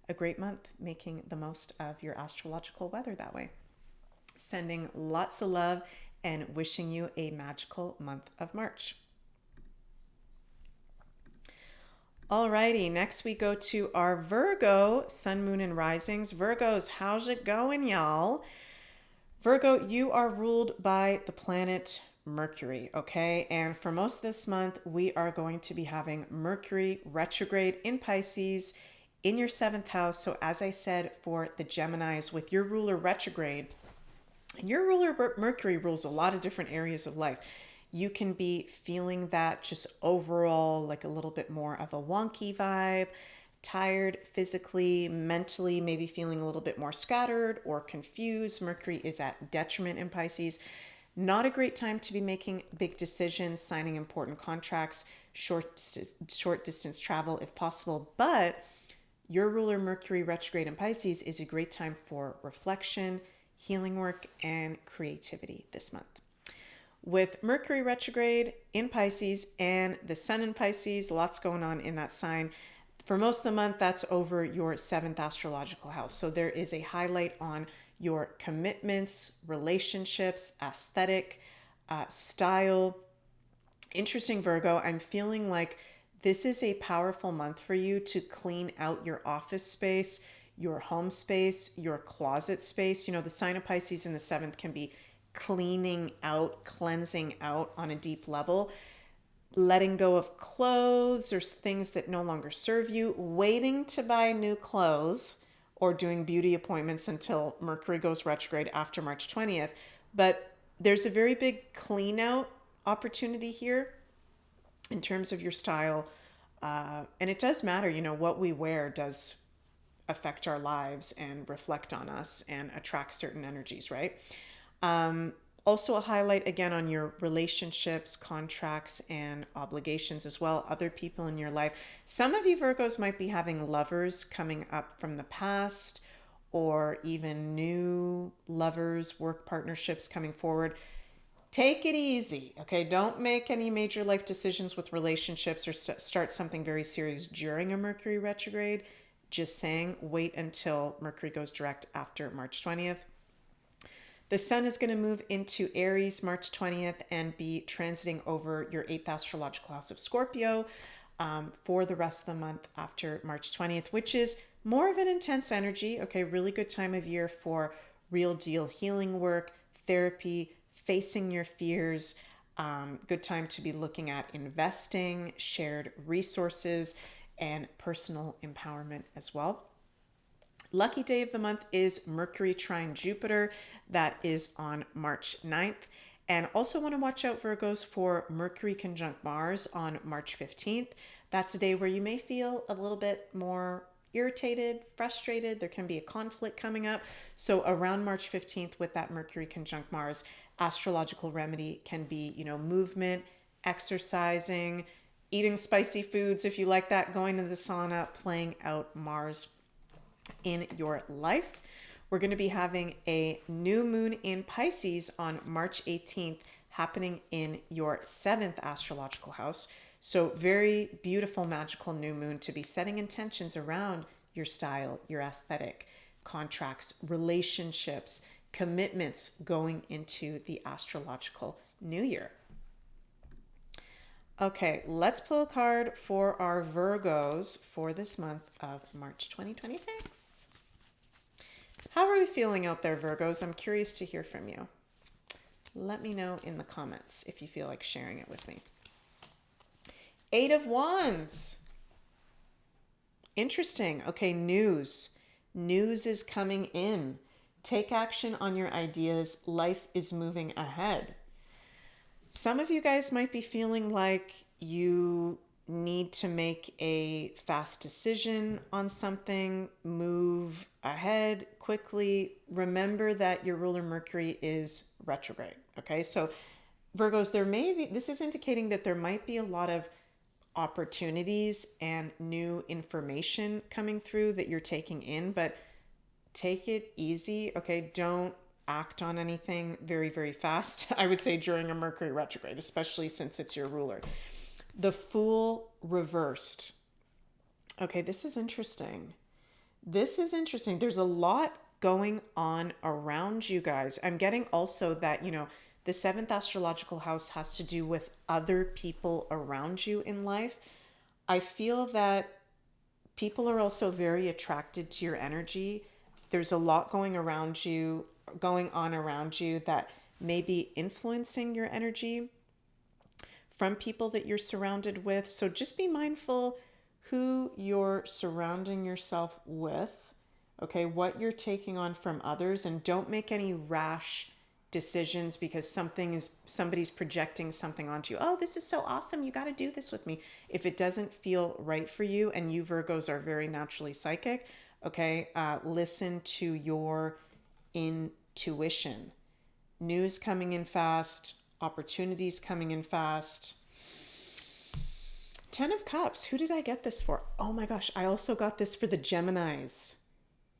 a great month making the most of your astrological weather that way. Sending lots of love and wishing you a magical month of March. Alrighty, next we go to our Virgo, Sun, Moon, and Risings. Virgos, how's it going, y'all? Virgo, you are ruled by the planet Mercury, okay? And for most of this month, we are going to be having Mercury retrograde in Pisces in your 7th house. So as I said, for the Geminis, with your ruler retrograde, and your ruler Mercury rules a lot of different areas of life. You can be feeling that just overall, like a little bit more of a wonky vibe, tired physically, mentally, maybe feeling a little bit more scattered or confused. Mercury is at detriment in Pisces. Not a great time to be making big decisions, signing important contracts, short distance travel if possible. But your ruler Mercury retrograde in Pisces is a great time for reflection, healing work, and creativity this month. With Mercury retrograde in Pisces and the Sun in Pisces, lots going on in that sign. For most of the month, that's over your 7th astrological house. So there is a highlight on your commitments, relationships, aesthetic, style. Interesting, Virgo. I'm feeling like this is a powerful month for you to clean out your office space, your home space, your closet space. You know, the sign of Pisces in the 7th can be cleaning out, cleansing out on a deep level, letting go of clothes or things that no longer serve you, waiting to buy new clothes, or doing beauty appointments until Mercury goes retrograde after March 20th. But there's a very big clean out opportunity here in terms of your style. And it does matter, you know, what we wear does affect our lives and reflect on us and attract certain energies, right? Also a highlight again on your relationships, contracts, and obligations as well. Other people in your life. Some of you Virgos might be having lovers coming up from the past, or even new lovers, work partnerships coming forward. Take it easy, okay? Don't make any major life decisions with relationships or start something very serious during a Mercury retrograde. Just saying, wait until Mercury goes direct after March 20th. The sun is going to move into Aries March 20th and be transiting over your 8th astrological house of Scorpio for the rest of the month after March 20th, which is more of an intense energy. Okay, really good time of year for real deal healing work, therapy, facing your fears. Good time to be looking at investing, shared resources, and personal empowerment as well. Lucky day of the month is Mercury trine Jupiter. That is on March 9th. And also want to watch out, Virgos, for Mercury conjunct Mars on March 15th. That's a day where you may feel a little bit more irritated, frustrated. There can be a conflict coming up. So around March 15th with that Mercury conjunct Mars, astrological remedy can be, movement, exercising, eating spicy foods if you like that, going to the sauna, playing out Mars in your life. We're going to be having a new moon in Pisces on March 18th, happening in your 7th astrological house. So very beautiful, magical new moon to be setting intentions around your style, your aesthetic, contracts, relationships, commitments going into the astrological new year. Okay, let's pull a card for our Virgos for this month of March 2026. How are we feeling out there, Virgos? I'm curious to hear from you. Let me know in the comments if you feel like sharing it with me. 8 of Wands. Interesting. Okay, news. News is coming in. Take action on your ideas. Life is moving ahead. Some of you guys might be feeling like you need to make a fast decision on something, move ahead quickly. Remember that your ruler Mercury is retrograde. Okay, so Virgos, this is indicating that there might be a lot of opportunities and new information coming through that you're taking in, but take it easy. Okay, don't act on anything very, very fast. I would say during a Mercury retrograde, especially since it's your ruler. The Fool reversed. Okay, this is interesting. There's a lot going on around you guys. I'm getting also that, the 7th astrological house has to do with other people around you in life. I feel that people are also very attracted to your energy. There's a lot going on around you that may be influencing your energy from people that you're surrounded with. So just be mindful who you're surrounding yourself with, okay, what you're taking on from others, and don't make any rash decisions because somebody's projecting something onto you. Oh, this is so awesome. You got to do this with me. If it doesn't feel right for you, and you Virgos are very naturally psychic, okay, listen to your intuition. News coming in fast, opportunities coming in fast. 10 of Cups. Who did I get this for? Oh my gosh, I also got this for the Geminis.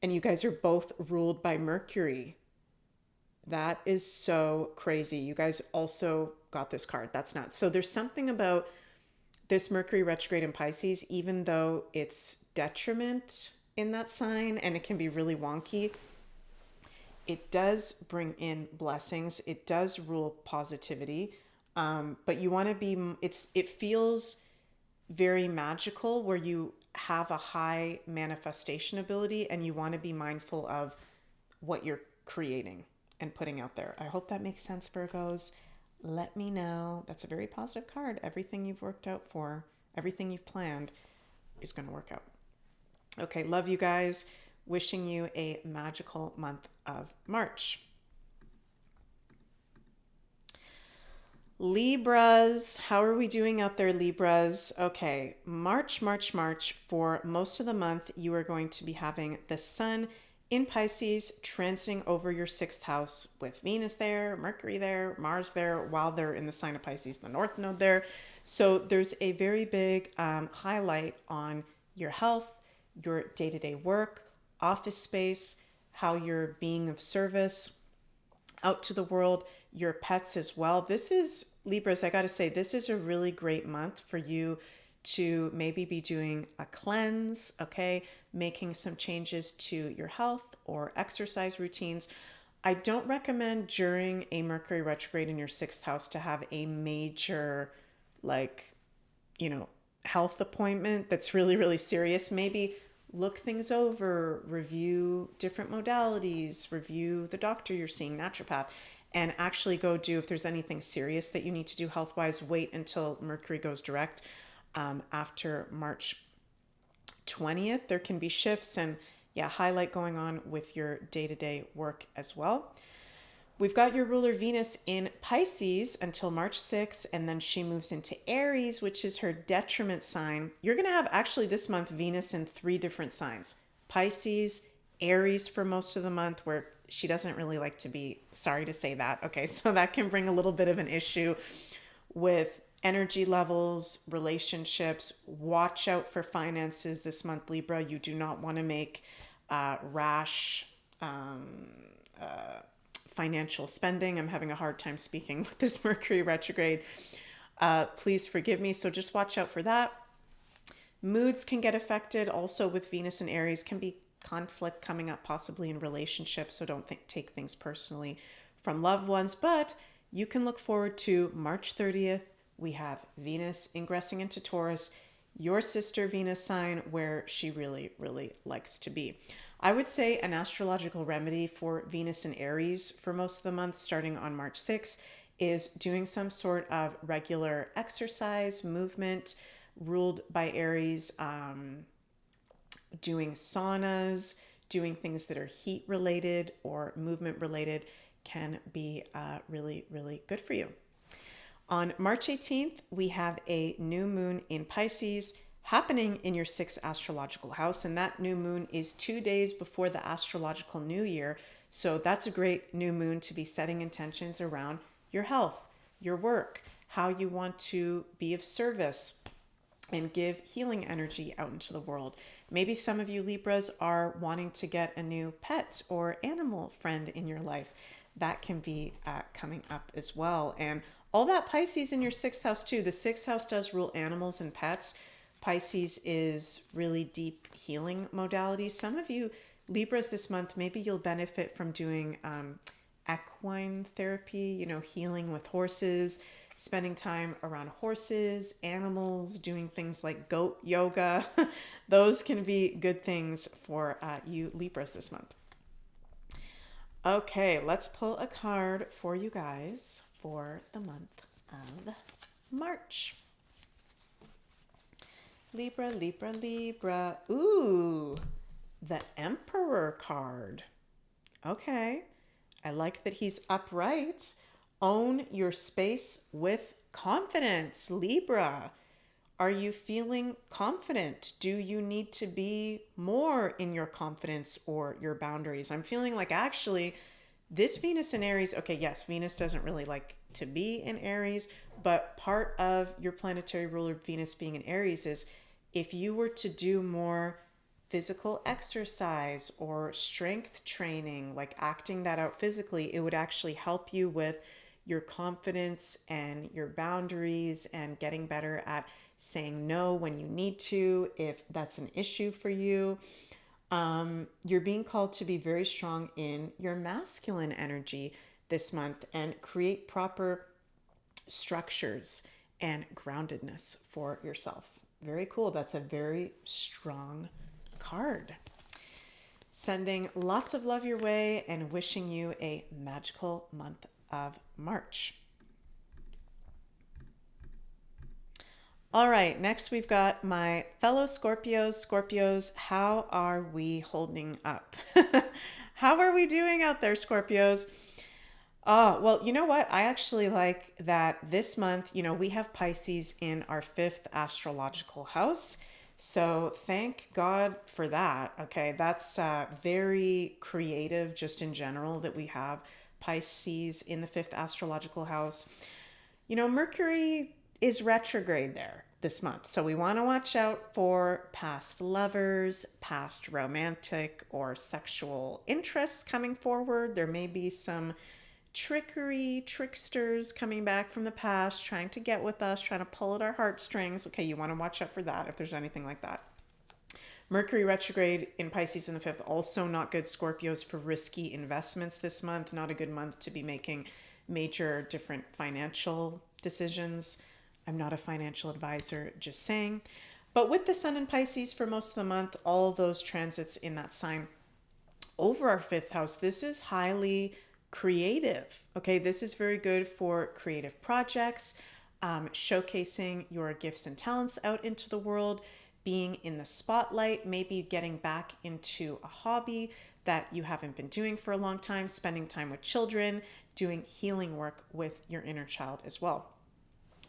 And you guys are both ruled by Mercury. That is so crazy. You guys also got this card. That's nuts. So there's something about this Mercury retrograde in Pisces, even though it's detriment in that sign and it can be really wonky, it does bring in blessings. It does rule positivity. But you want to be, it feels very magical where you have a high manifestation ability and you want to be mindful of what you're creating and putting out there. I hope that makes sense, Virgos. Let me know. That's a very positive card. Everything you've worked out for, everything you've planned is going to work out. Okay, love you guys. Wishing you a magical month of March. Libras, how are we doing out there, Libras? Okay, March. For most of the month, you are going to be having the Sun in Pisces transiting over your 6th house with Venus there, Mercury there, Mars there, while they're in the sign of Pisces, the North Node there. So there's a very big highlight on your health, your day-to-day work, office space, how you're being of service out to the world, your pets as well. This is, Libras, I got to say, this is a really great month for you to maybe be doing a cleanse, okay? Making some changes to your health or exercise routines. I don't recommend during a Mercury retrograde in your 6th house to have a major, health appointment that's really, really serious. Maybe look things over, review different modalities, review the doctor you're seeing, naturopath, and actually go do, if there's anything serious that you need to do health-wise, wait until Mercury goes direct. After March 20th, there can be shifts and yeah, highlight going on with your day-to-day work as well. We've got your ruler Venus in Pisces until March 6th, and then she moves into Aries, which is her detriment sign. You're going to have actually this month Venus in 3 different signs. Pisces, Aries for most of the month, where she doesn't really like to be, sorry to say that. Okay, so that can bring a little bit of an issue with energy levels, relationships. Watch out for finances this month, Libra. You do not want to make rash financial spending. I'm having a hard time speaking with this Mercury retrograde. Please forgive me. So just watch out for that. Moods can get affected also with Venus and Aries. Can be conflict coming up possibly in relationships. So don't take things personally from loved ones. But you can look forward to March 30th. We have Venus ingressing into Taurus, your sister Venus sign, where she really, really likes to be. I would say an astrological remedy for Venus and Aries for most of the month, starting on March 6th, is doing some sort of regular exercise, movement, ruled by Aries, doing saunas, doing things that are heat related or movement related can be really, really good for you. On March 18th, we have a new moon in Pisces happening in your 6th astrological house, and that new moon is 2 days before the astrological new year. So that's a great new moon to be setting intentions around your health, your work, how you want to be of service and give healing energy out into the world. Maybe some of you Libras are wanting to get a new pet or animal friend in your life. That can be coming up as well. And all that Pisces in your 6th house too. The 6th house does rule animals and pets. Pisces is really deep healing modality. Some of you Libras this month, maybe you'll benefit from doing equine therapy, healing with horses, spending time around horses, animals, doing things like goat yoga. Those can be good things for you Libras this month. Okay, let's pull a card for you guys for the month of March. Libra, Libra, Libra. Ooh, the Emperor card. Okay, I like that he's upright. Own your space with confidence, Libra. Are you feeling confident? Do you need to be more in your confidence or your boundaries? I'm feeling like actually this Venus in Aries, okay, yes, Venus doesn't really like to be in Aries, but part of your planetary ruler Venus being in Aries is if you were to do more physical exercise or strength training, like acting that out physically, it would actually help you with your confidence and your boundaries and getting better at saying no when you need to, if that's an issue for you. You're being called to be very strong in your masculine energy this month and create proper structures and groundedness for yourself. Very cool. That's a very strong card. Sending lots of love your way and wishing you a magical month of March. All right, next we've got my fellow Scorpios. Scorpios, how are we holding up? How are we doing out there, Scorpios? Well, you know what? I actually like that this month, we have Pisces in our 5th astrological house. So thank God for that. Okay, that's very creative just in general that we have Pisces in the 5th astrological house. Mercury is retrograde there this month. So we want to watch out for past lovers, past romantic or sexual interests coming forward. There may be some trickery, tricksters coming back from the past, trying to get with us, trying to pull at our heartstrings. Okay, you want to watch out for that if there's anything like that. Mercury retrograde in Pisces in the 5th, also not good, Scorpios, for risky investments this month. Not a good month to be making major different financial decisions. I'm not a financial advisor, just saying. But with the sun in Pisces for most of the month, all those transits in that sign over our fifth house, this is highly creative. Okay, this is very good for creative projects, showcasing your gifts and talents out into the world, being in the spotlight, maybe getting back into a hobby that you haven't been doing for a long time, spending time with children, doing healing work with your inner child as well.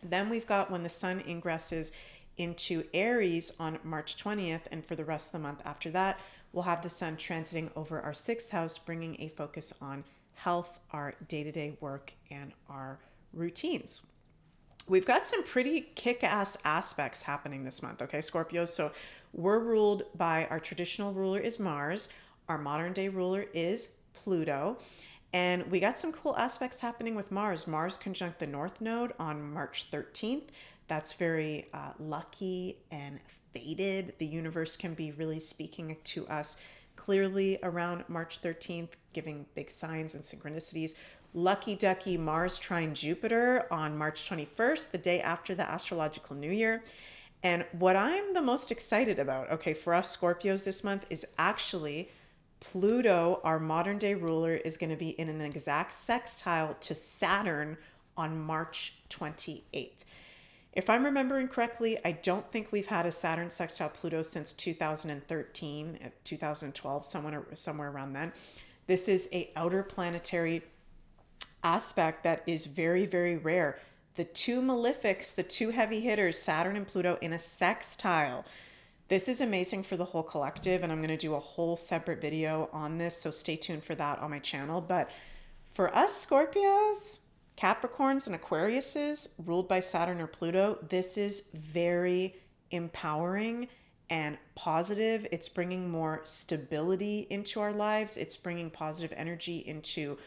Then we've got when the sun ingresses into Aries on March 20th, and for the rest of the month after that, we'll have the sun transiting over our sixth house, bringing a focus on health, our day-to-day work, and our routines. We've got some pretty kick-ass aspects happening this month, okay, Scorpios? So we're ruled by, our traditional ruler is Mars, our modern day ruler is Pluto, and we got some cool aspects happening with Mars. Mars conjunct the North Node on March 13th. That's very lucky and fated. The universe can be really speaking to us clearly around March 13th, giving big signs and synchronicities. Lucky ducky Mars trine Jupiter on March 21st, the day after the astrological new year. And what I'm the most excited about, okay, for us Scorpios this month is actually Pluto, our modern day ruler, is going to be in an exact sextile to Saturn on March 28th. If I'm remembering correctly, I don't think we've had a Saturn sextile Pluto since 2013, 2012, somewhere around then. This is a outer planetary aspect that is very, very rare. The two malefics, the two heavy hitters, Saturn and Pluto in a sextile. This is amazing for the whole collective, and I'm going to do a whole separate video on this, so stay tuned for that on my channel. But for us Scorpios, Capricorns, and Aquariuses ruled by Saturn or Pluto, this is very empowering and positive. It's bringing more stability into our lives. It's bringing positive energy into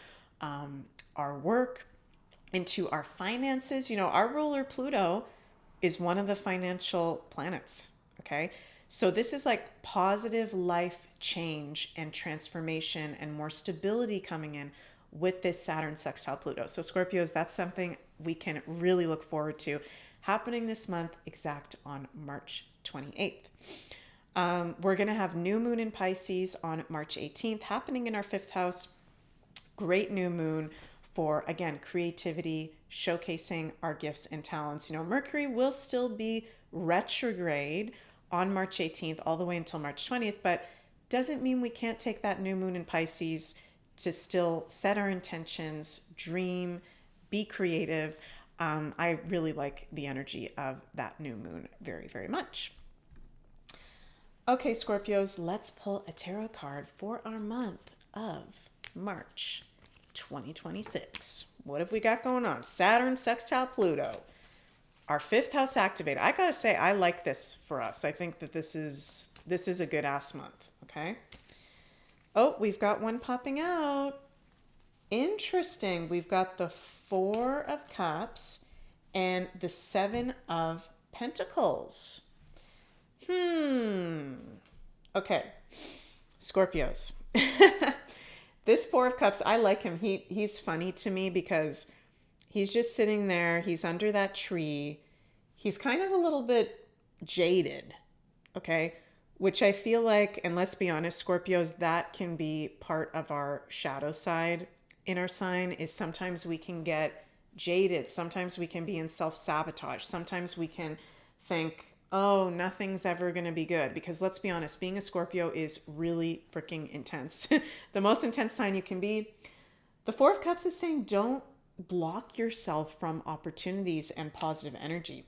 our work, into our finances. You know, our ruler Pluto is one of the financial planets, okay? So this is like positive life change and transformation and more stability coming in with this Saturn sextile Pluto. So Scorpios, that's something we can really look forward to happening this month, exact on March 28th. We're going to have new moon in Pisces on March 18th, happening in our fifth house. Great new moon for, again, creativity, showcasing our gifts and talents. You know, Mercury will still be retrograde on March 18th all the way until March 20th, but doesn't mean we can't take that new moon in Pisces to still set our intentions, dream, be creative. I really like the energy of that new moon very, very much. Okay, Scorpios, let's pull a tarot card for our month of March 2026. What have we got going on? Saturn sextile Pluto. Our fifth house activated. I gotta say, I like this for us. I think that this is a good ass month. Okay. Oh, we've got one popping out. Interesting. We've got the Four of Cups and the Seven of Pentacles. Okay. Scorpios. This Four of Cups, I like him. He's funny to me because he's just sitting there. He's under that tree. He's kind of a little bit jaded, okay? Which I feel like, and let's be honest, Scorpios, that can be part of our shadow side in our sign, is sometimes we can get jaded. Sometimes we can be in self-sabotage. Sometimes we can think, oh, nothing's ever going to be good. Because let's be honest, being a Scorpio is really freaking intense. The most intense sign you can be. The Four of Cups is saying don't block yourself from opportunities and positive energy.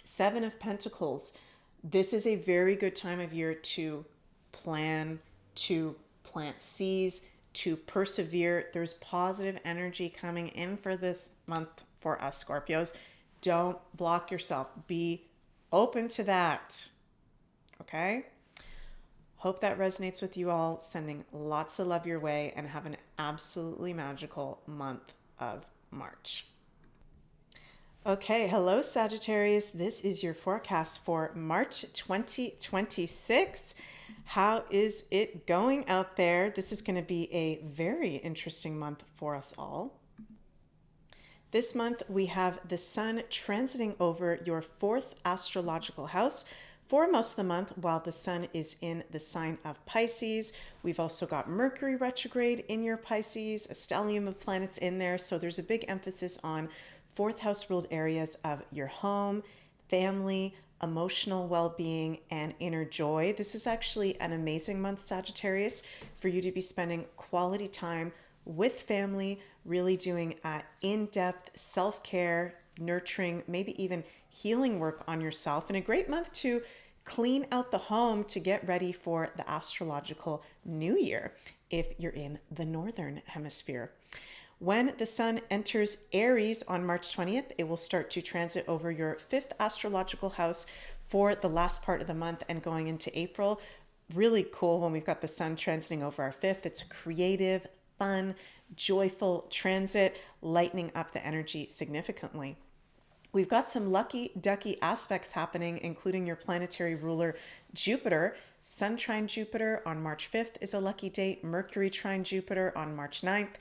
Seven of Pentacles. This is a very good time of year to plan, to plant seeds, to persevere. There's positive energy coming in for this month for us Scorpios. Don't block yourself. Be open to that. Okay? Hope that resonates with you all. Sending lots of love your way, and have an absolutely magical month of March. Okay, hello Sagittarius. This is your forecast for March 2026. How is it going out there? This is going to be a very interesting month for us all. This month we have the sun transiting over your fourth astrological house, for most of the month while the sun is in the sign of Pisces. We've also got Mercury retrograde in your Pisces, a stellium of planets in there. So there's a big emphasis on fourth house ruled areas of your home, family, emotional well-being, and inner joy. This is actually an amazing month, Sagittarius, for you to be spending quality time with family, really doing in-depth self-care, nurturing, maybe even healing work on yourself, and a great month to clean out the home to get ready for the astrological new year if you're in the northern hemisphere. When the sun enters Aries on March 20th, it will start to transit over your fifth astrological house for the last part of the month and going into April. Really cool when we've got the sun transiting over our fifth. It's a creative, fun, joyful transit, lightening up the energy significantly. We've got some lucky ducky aspects happening, including your planetary ruler, Jupiter. Sun trine Jupiter on March 5th is a lucky date. Mercury trine Jupiter on March 9th.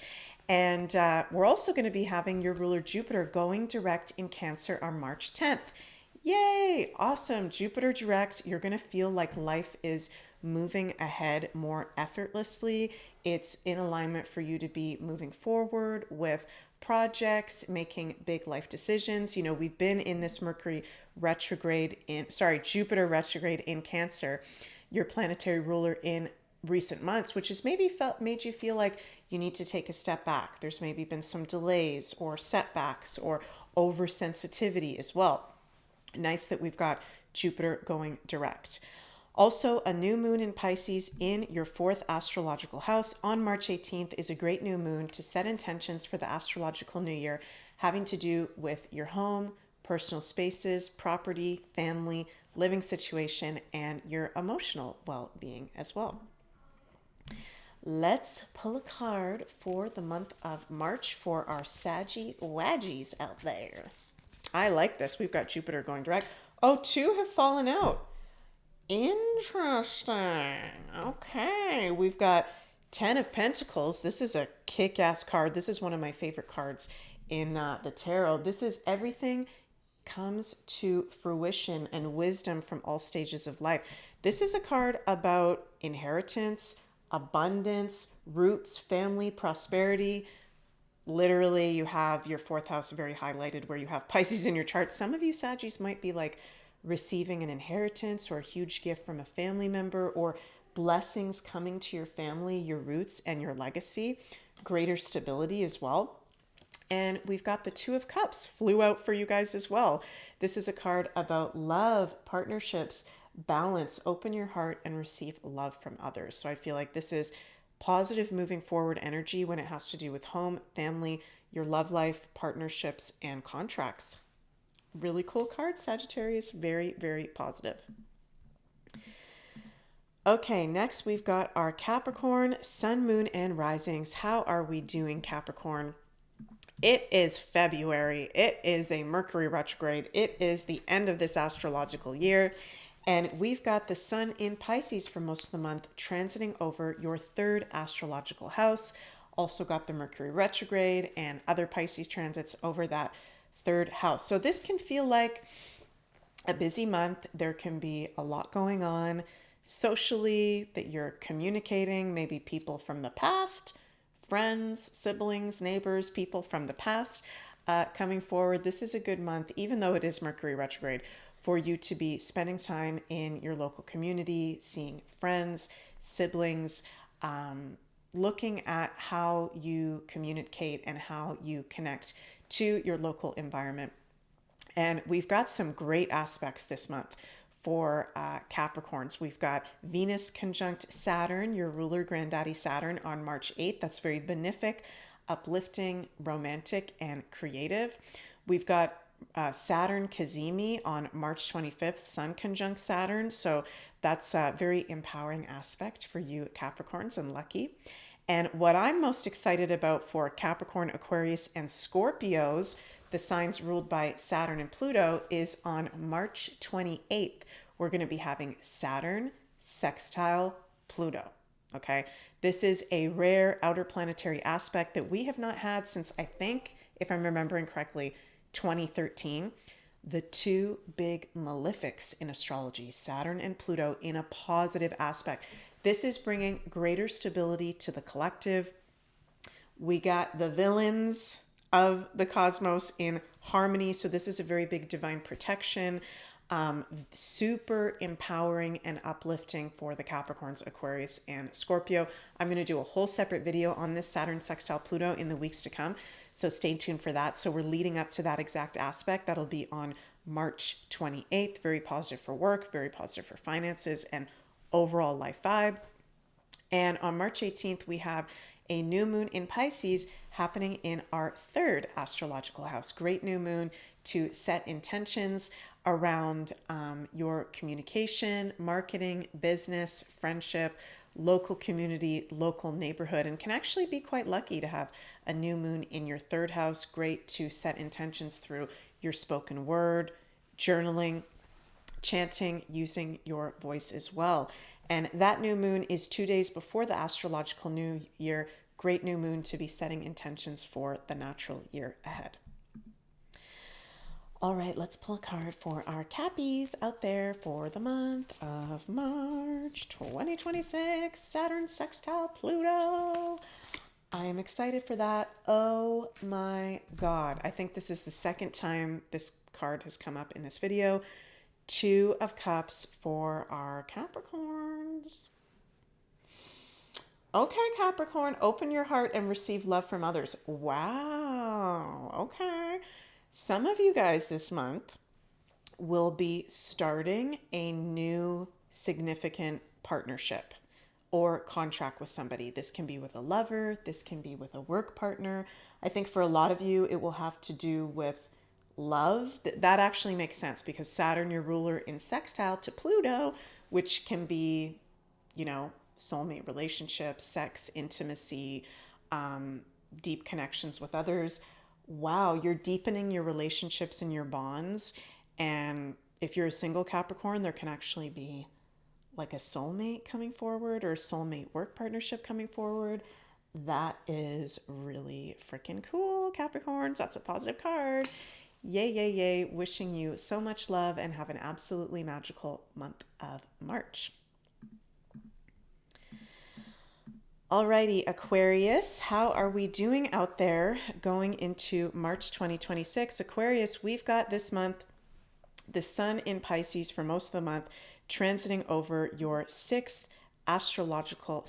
And we're also going to be having your ruler Jupiter going direct in Cancer on March 10th. Yay! Awesome. Jupiter direct. You're going to feel like life is moving ahead more effortlessly. It's in alignment for you to be moving forward with projects, making big life decisions. You know, we've been in this Jupiter retrograde in Cancer, your planetary ruler, in recent months, which has made you feel like you need to take a step back. There's maybe been some delays or setbacks or oversensitivity as well. Nice that we've got Jupiter going direct. Also, a new moon in Pisces in your fourth astrological house on March 18th is a great new moon to set intentions for the astrological new year, having to do with your home, personal spaces, property, family, living situation, and your emotional well-being as well. Let's pull a card for the month of March for our Saggy Waggies out there. I like this. We've got Jupiter going direct. Oh, two have fallen out. Interesting. Okay. We've got 10 of Pentacles. This is a kick-ass card. This is one of my favorite cards in the tarot. This is everything comes to fruition and wisdom from all stages of life. This is a card about inheritance, abundance, roots, family, prosperity. Literally, you have your fourth house very highlighted where you have Pisces in your chart. Some of you Saggies might be like receiving an inheritance or a huge gift from a family member, or blessings coming to your family, your roots, and your legacy. Greater stability as well. And we've got the Two of Cups flew out for you guys as well. This is a card about love, partnerships, balance, open your heart and receive love from others. So I feel like this is positive moving forward energy when it has to do with home, family, your love life, partnerships, and contracts. Really cool card, Sagittarius. Very, very positive. Okay, next we've got our Capricorn, Sun, Moon, and Risings. How are we doing, Capricorn? It is February. It is a Mercury retrograde. It is the end of this astrological year. And we've got the sun in Pisces for most of the month, transiting over your third astrological house. Also got the Mercury retrograde and other Pisces transits over that third house. So this can feel like a busy month. There can be a lot going on socially that you're communicating, maybe people from the past, friends, siblings, neighbors, people from the past coming forward. This is a good month, even though it is Mercury retrograde, for you to be spending time in your local community, seeing friends, siblings, looking at how you communicate and how you connect to your local environment. And we've got some great aspects this month for Capricorns. We've got Venus conjunct Saturn, your ruler granddaddy Saturn, on March 8th. That's very benefic, uplifting, romantic, and creative. We've got Saturn Cazimi on March 25th, Sun conjunct Saturn. So that's a very empowering aspect for you Capricorns, and lucky. And what I'm most excited about for Capricorn, Aquarius, and Scorpios, the signs ruled by Saturn and Pluto, is on March 28th. We're going to be having Saturn sextile Pluto. Okay. This is a rare outer planetary aspect that we have not had since, I think, if I'm remembering correctly, 2013. the two big malefics in astrology, Saturn and Pluto, in a positive aspect. This is bringing greater stability to the collective. We got the villains of the cosmos in harmony. So this is a very big divine protection, super empowering and uplifting for the Capricorns, Aquarius, and Scorpio. I'm going to do a whole separate video on this Saturn sextile Pluto in the weeks to come. So stay tuned for that. So we're leading up to that exact aspect. That'll be on March 28th. Very positive for work, very positive for finances and overall life vibe. And on March 18th, we have a new moon in Pisces happening in our third astrological house. Great new moon to set intentions around your communication, marketing, business, friendship, local community, local neighborhood, and can actually be quite lucky to have a new moon in your third house. Great to set intentions through your spoken word, journaling, chanting, using your voice as well. And that new moon is 2 days before the astrological new year. Great new moon to be setting intentions for the natural year ahead. All right, let's pull a card for our Cappies out there for the month of March 2026. Saturn sextile Pluto. I am excited for that. Oh my God. I think this is the second time this card has come up in this video. 2 of Cups for our Capricorns. Okay, Capricorn, open your heart and receive love from others. Wow. Okay. Some of you guys this month will be starting a new significant partnership or contract with somebody. This can be with a lover. This can be with a work partner. I think for a lot of you, it will have to do with love. That actually makes sense because Saturn, your ruler in sextile to Pluto, which can be, soulmate relationships, sex, intimacy, deep connections with others. Wow, you're deepening your relationships and your bonds. And if you're a single Capricorn, there can actually be like a soulmate coming forward or a soulmate work partnership coming forward. That is really freaking cool, Capricorns. That's a positive card. Yay, yay, yay. Wishing you so much love and have an absolutely magical month of March. Alrighty, Aquarius, how are we doing out there going into March 2026? Aquarius, we've got this month the sun in Pisces for most of the month transiting over your second astrological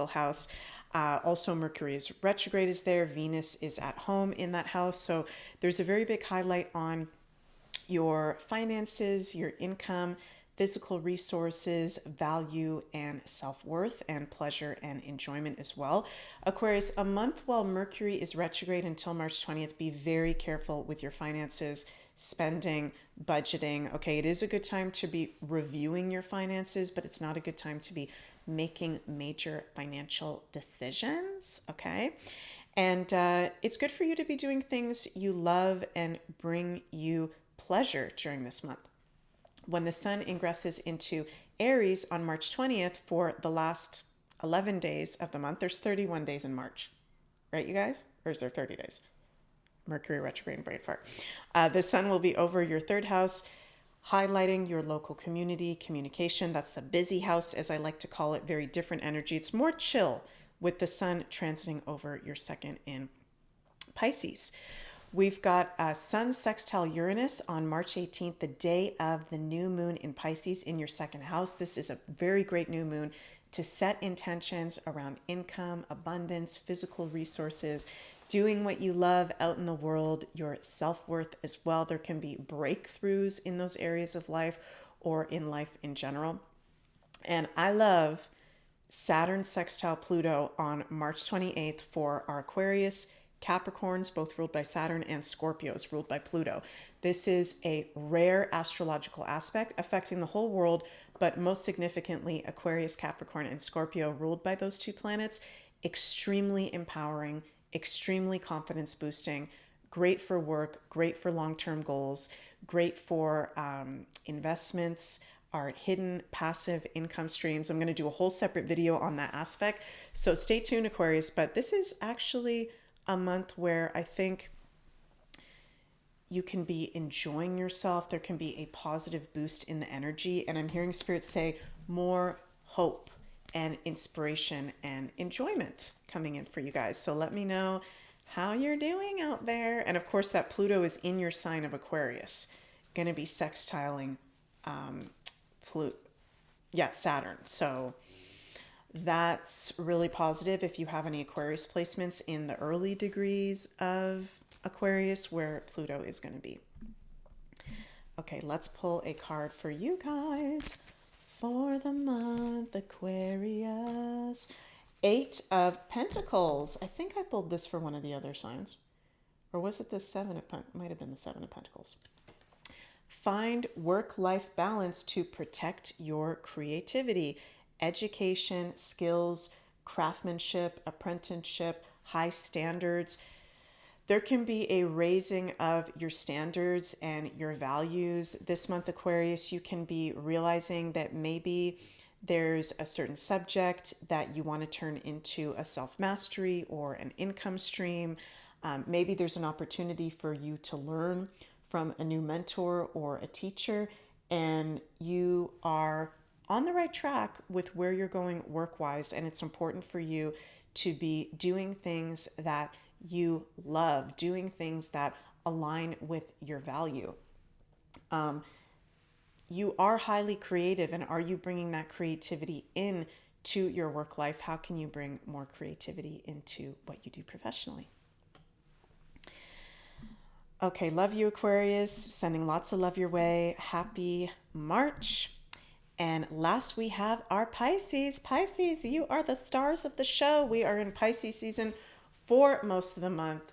house. Also, Mercury is retrograde is there. Venus is at home in that house. So there's a very big highlight on your finances, your income, physical resources, value, and self-worth, and pleasure and enjoyment as well. Aquarius, a month while Mercury is retrograde until March 20th, be very careful with your finances, spending, budgeting. Okay, it is a good time to be reviewing your finances, but it's not a good time to be making major financial decisions. Okay. And it's good for you to be doing things you love and bring you pleasure during this month. When the sun ingresses into Aries on March 20th for the last 11 days of the month, there's 31 days in March, right, you guys? Or is there 30 days? Mercury retrograde and brain fart. The sun will be over your third house, highlighting your local community, communication. That's the busy house, as I like to call it, very different energy. It's more chill with the sun transiting over your second in Pisces. We've got Sun sextile Uranus on March 18th, the day of the new moon in Pisces in your second house. This is a very great new moon to set intentions around income, abundance, physical resources, doing what you love out in the world, your self-worth as well. There can be breakthroughs in those areas of life or in life in general. And I love Saturn sextile Pluto on March 28th for our Aquarius, Capricorns, both ruled by Saturn, and Scorpios, ruled by Pluto. This is a rare astrological aspect affecting the whole world, but most significantly, Aquarius, Capricorn, and Scorpio, ruled by those two planets. Extremely empowering, extremely confidence boosting, great for work, great for long-term goals, great for investments, our hidden passive income streams. I'm going to do a whole separate video on that aspect. So stay tuned, Aquarius. But this is actually a month where I think You can be enjoying yourself. There can be a positive boost in the energy. And I'm hearing Spirit say more hope and inspiration and enjoyment coming in for you guys. So let me know how you're doing out there. And of course, that Pluto is in your sign of Aquarius, going to be sextiling Saturn. So that's really positive if you have any Aquarius placements in the early degrees of Aquarius where Pluto is going to be. Okay, let's pull a card for you guys for the month Aquarius. 8 of Pentacles. I think I pulled this for one of the other signs. Or was it the 7 of Pentacles? Might have been the 7 of Pentacles. Find work-life balance to protect your creativity, education, skills, craftsmanship, apprenticeship, high standards. There can be a raising of your standards and your values. This month, Aquarius, you can be realizing that maybe there's a certain subject that you want to turn into a self-mastery or an income stream. Maybe there's an opportunity for you to learn from a new mentor or a teacher, and you are on the right track with where you're going work-wise, and it's important for you to be doing things that you love, doing things that align with your value. You are highly creative, and are you bringing that creativity in to your work life? How can you bring more creativity into what you do professionally? Okay, love you, Aquarius. Sending lots of love your way. Happy March. And last, we have our Pisces. Pisces, you are the stars of the show. We are in Pisces season for most of the month.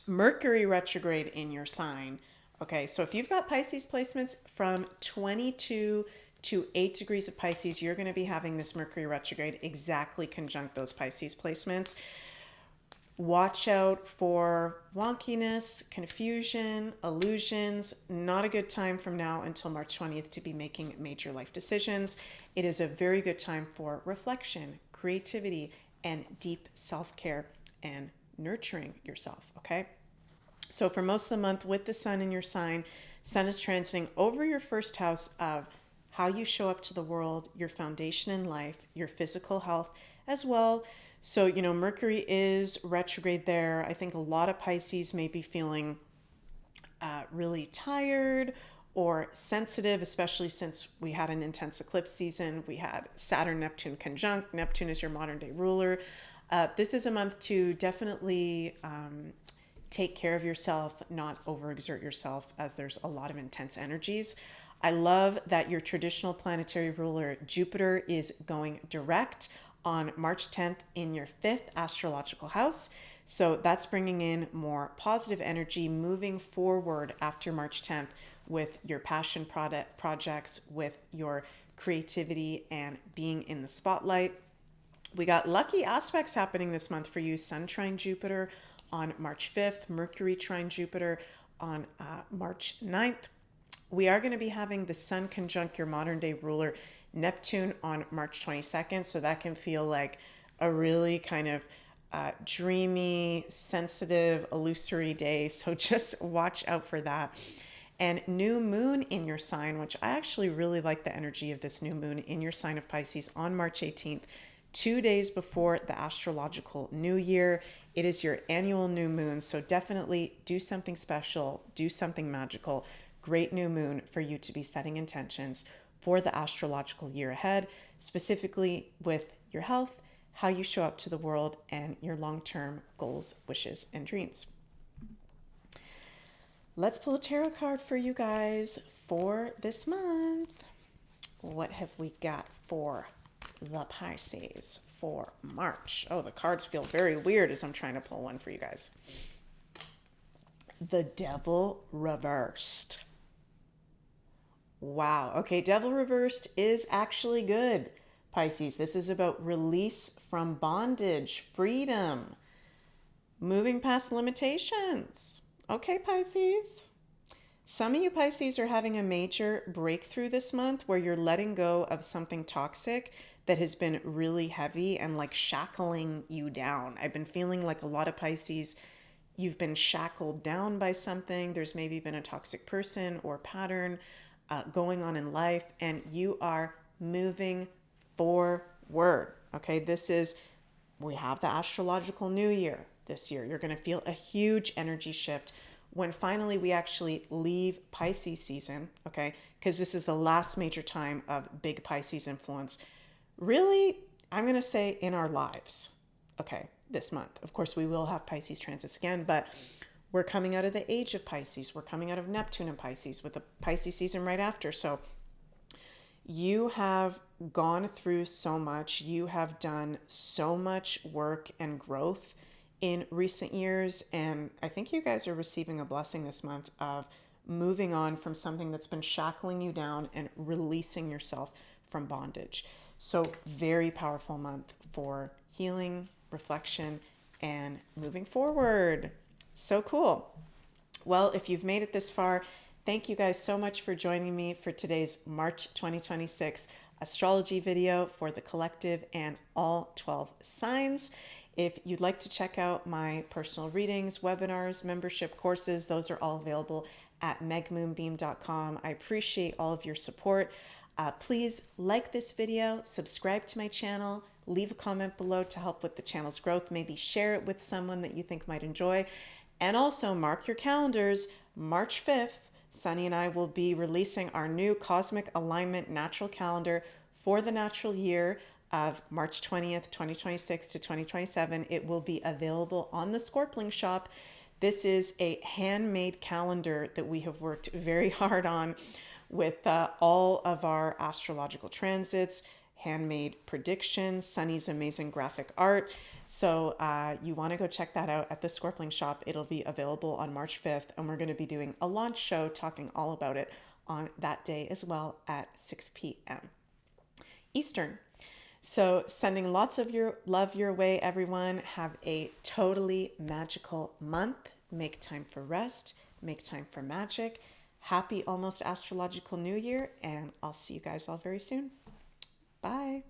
Mercury retrograde in your sign. Okay, so if you've got Pisces placements from 22 to 8 degrees of Pisces, you're going to be having this Mercury retrograde exactly conjunct those Pisces placements. Watch out for wonkiness, confusion, illusions. Not a good time from now until March 20th to be making major life decisions. It is a very good time for reflection, creativity, and deep self-care and nurturing yourself, okay? So for most of the month with the sun in your sign, sun is transiting over your first house of how you show up to the world, your foundation in life, your physical health as well. So, Mercury is retrograde there. I think a lot of Pisces may be feeling really tired or sensitive, especially since we had an intense eclipse season. We had Saturn-Neptune conjunct. Neptune is your modern day ruler. This is a month to definitely take care of yourself, not overexert yourself, as there's a lot of intense energies. I love that your traditional planetary ruler, Jupiter, is going direct on March 10th in your 5th astrological house. So that's bringing in more positive energy moving forward after March 10th with your passion projects, with your creativity and being in the spotlight. We got lucky aspects happening this month for you. Sun trine Jupiter on March 5th, Mercury trine Jupiter on March 9th. We are going to be having the Sun conjunct your modern day ruler, Neptune, on March 22nd. So that can feel like a really kind of dreamy, sensitive, illusory day. So just watch out for that. And new moon in your sign, which I actually really like the energy of this new moon in your sign of Pisces on March 18th, 2 days before the astrological new year. It is your annual new moon. So definitely do something special, do something magical. Great new moon for you to be setting intentions for the astrological year ahead, specifically with your health, how you show up to the world, and your long-term goals, wishes, and dreams. Let's pull a tarot card for you guys for this month. What have we got for the Pisces for March? Oh, the cards feel very weird as I'm trying to pull one for you guys. The Devil reversed. Wow. Okay, Devil reversed is actually good, Pisces. This is about release from bondage, freedom, moving past limitations. Okay, Pisces. Some of you Pisces are having a major breakthrough this month where you're letting go of something toxic that has been really heavy and like shackling you down. I've been feeling like a lot of Pisces you've been shackled down by something. There's maybe been a toxic person or pattern going on in life, and you are moving forward. Okay, we have the astrological new year this year. You're going to feel a huge energy shift when finally we actually leave Pisces season, okay? Because this is the last major time of big Pisces influence. Really, I'm going to say in our lives, okay, this month. Of course, we will have Pisces transits again, but we're coming out of the age of Pisces. We're coming out of Neptune and Pisces with the Pisces season right after. So you have gone through so much. You have done so much work and growth in recent years. And I think you guys are receiving a blessing this month of moving on from something that's been shackling you down and releasing yourself from bondage. So very powerful month for healing, reflection, and moving forward. So cool. Well, if you've made it this far, thank you guys so much for joining me for today's March 2026 astrology video for the collective and all 12 signs. If you'd like to check out my personal readings, webinars, membership courses, those are all available at megmoonbeam.com. I appreciate all of your support. Please like this video, subscribe to my channel, leave a comment below to help with the channel's growth. Maybe share it with someone that you think might enjoy. And also mark your calendars, March 5th, Sunny and I will be releasing our new Cosmic Alignment Natural Calendar for the natural year of March 20th, 2026 to 2027. It will be available on the Scorpio shop. This is a handmade calendar that we have worked very hard on with all of our astrological transits, handmade predictions, Sunny's amazing graphic art. So you want to go check that out at the Scorpio shop. It'll be available on March 5th, and we're going to be doing a launch show talking all about it on that day as well at 6 p.m. Eastern. So sending lots of your love your way, everyone. Have a totally magical month. Make time for rest. Make time for magic. Happy almost astrological new year, and I'll see you guys all very soon. Bye.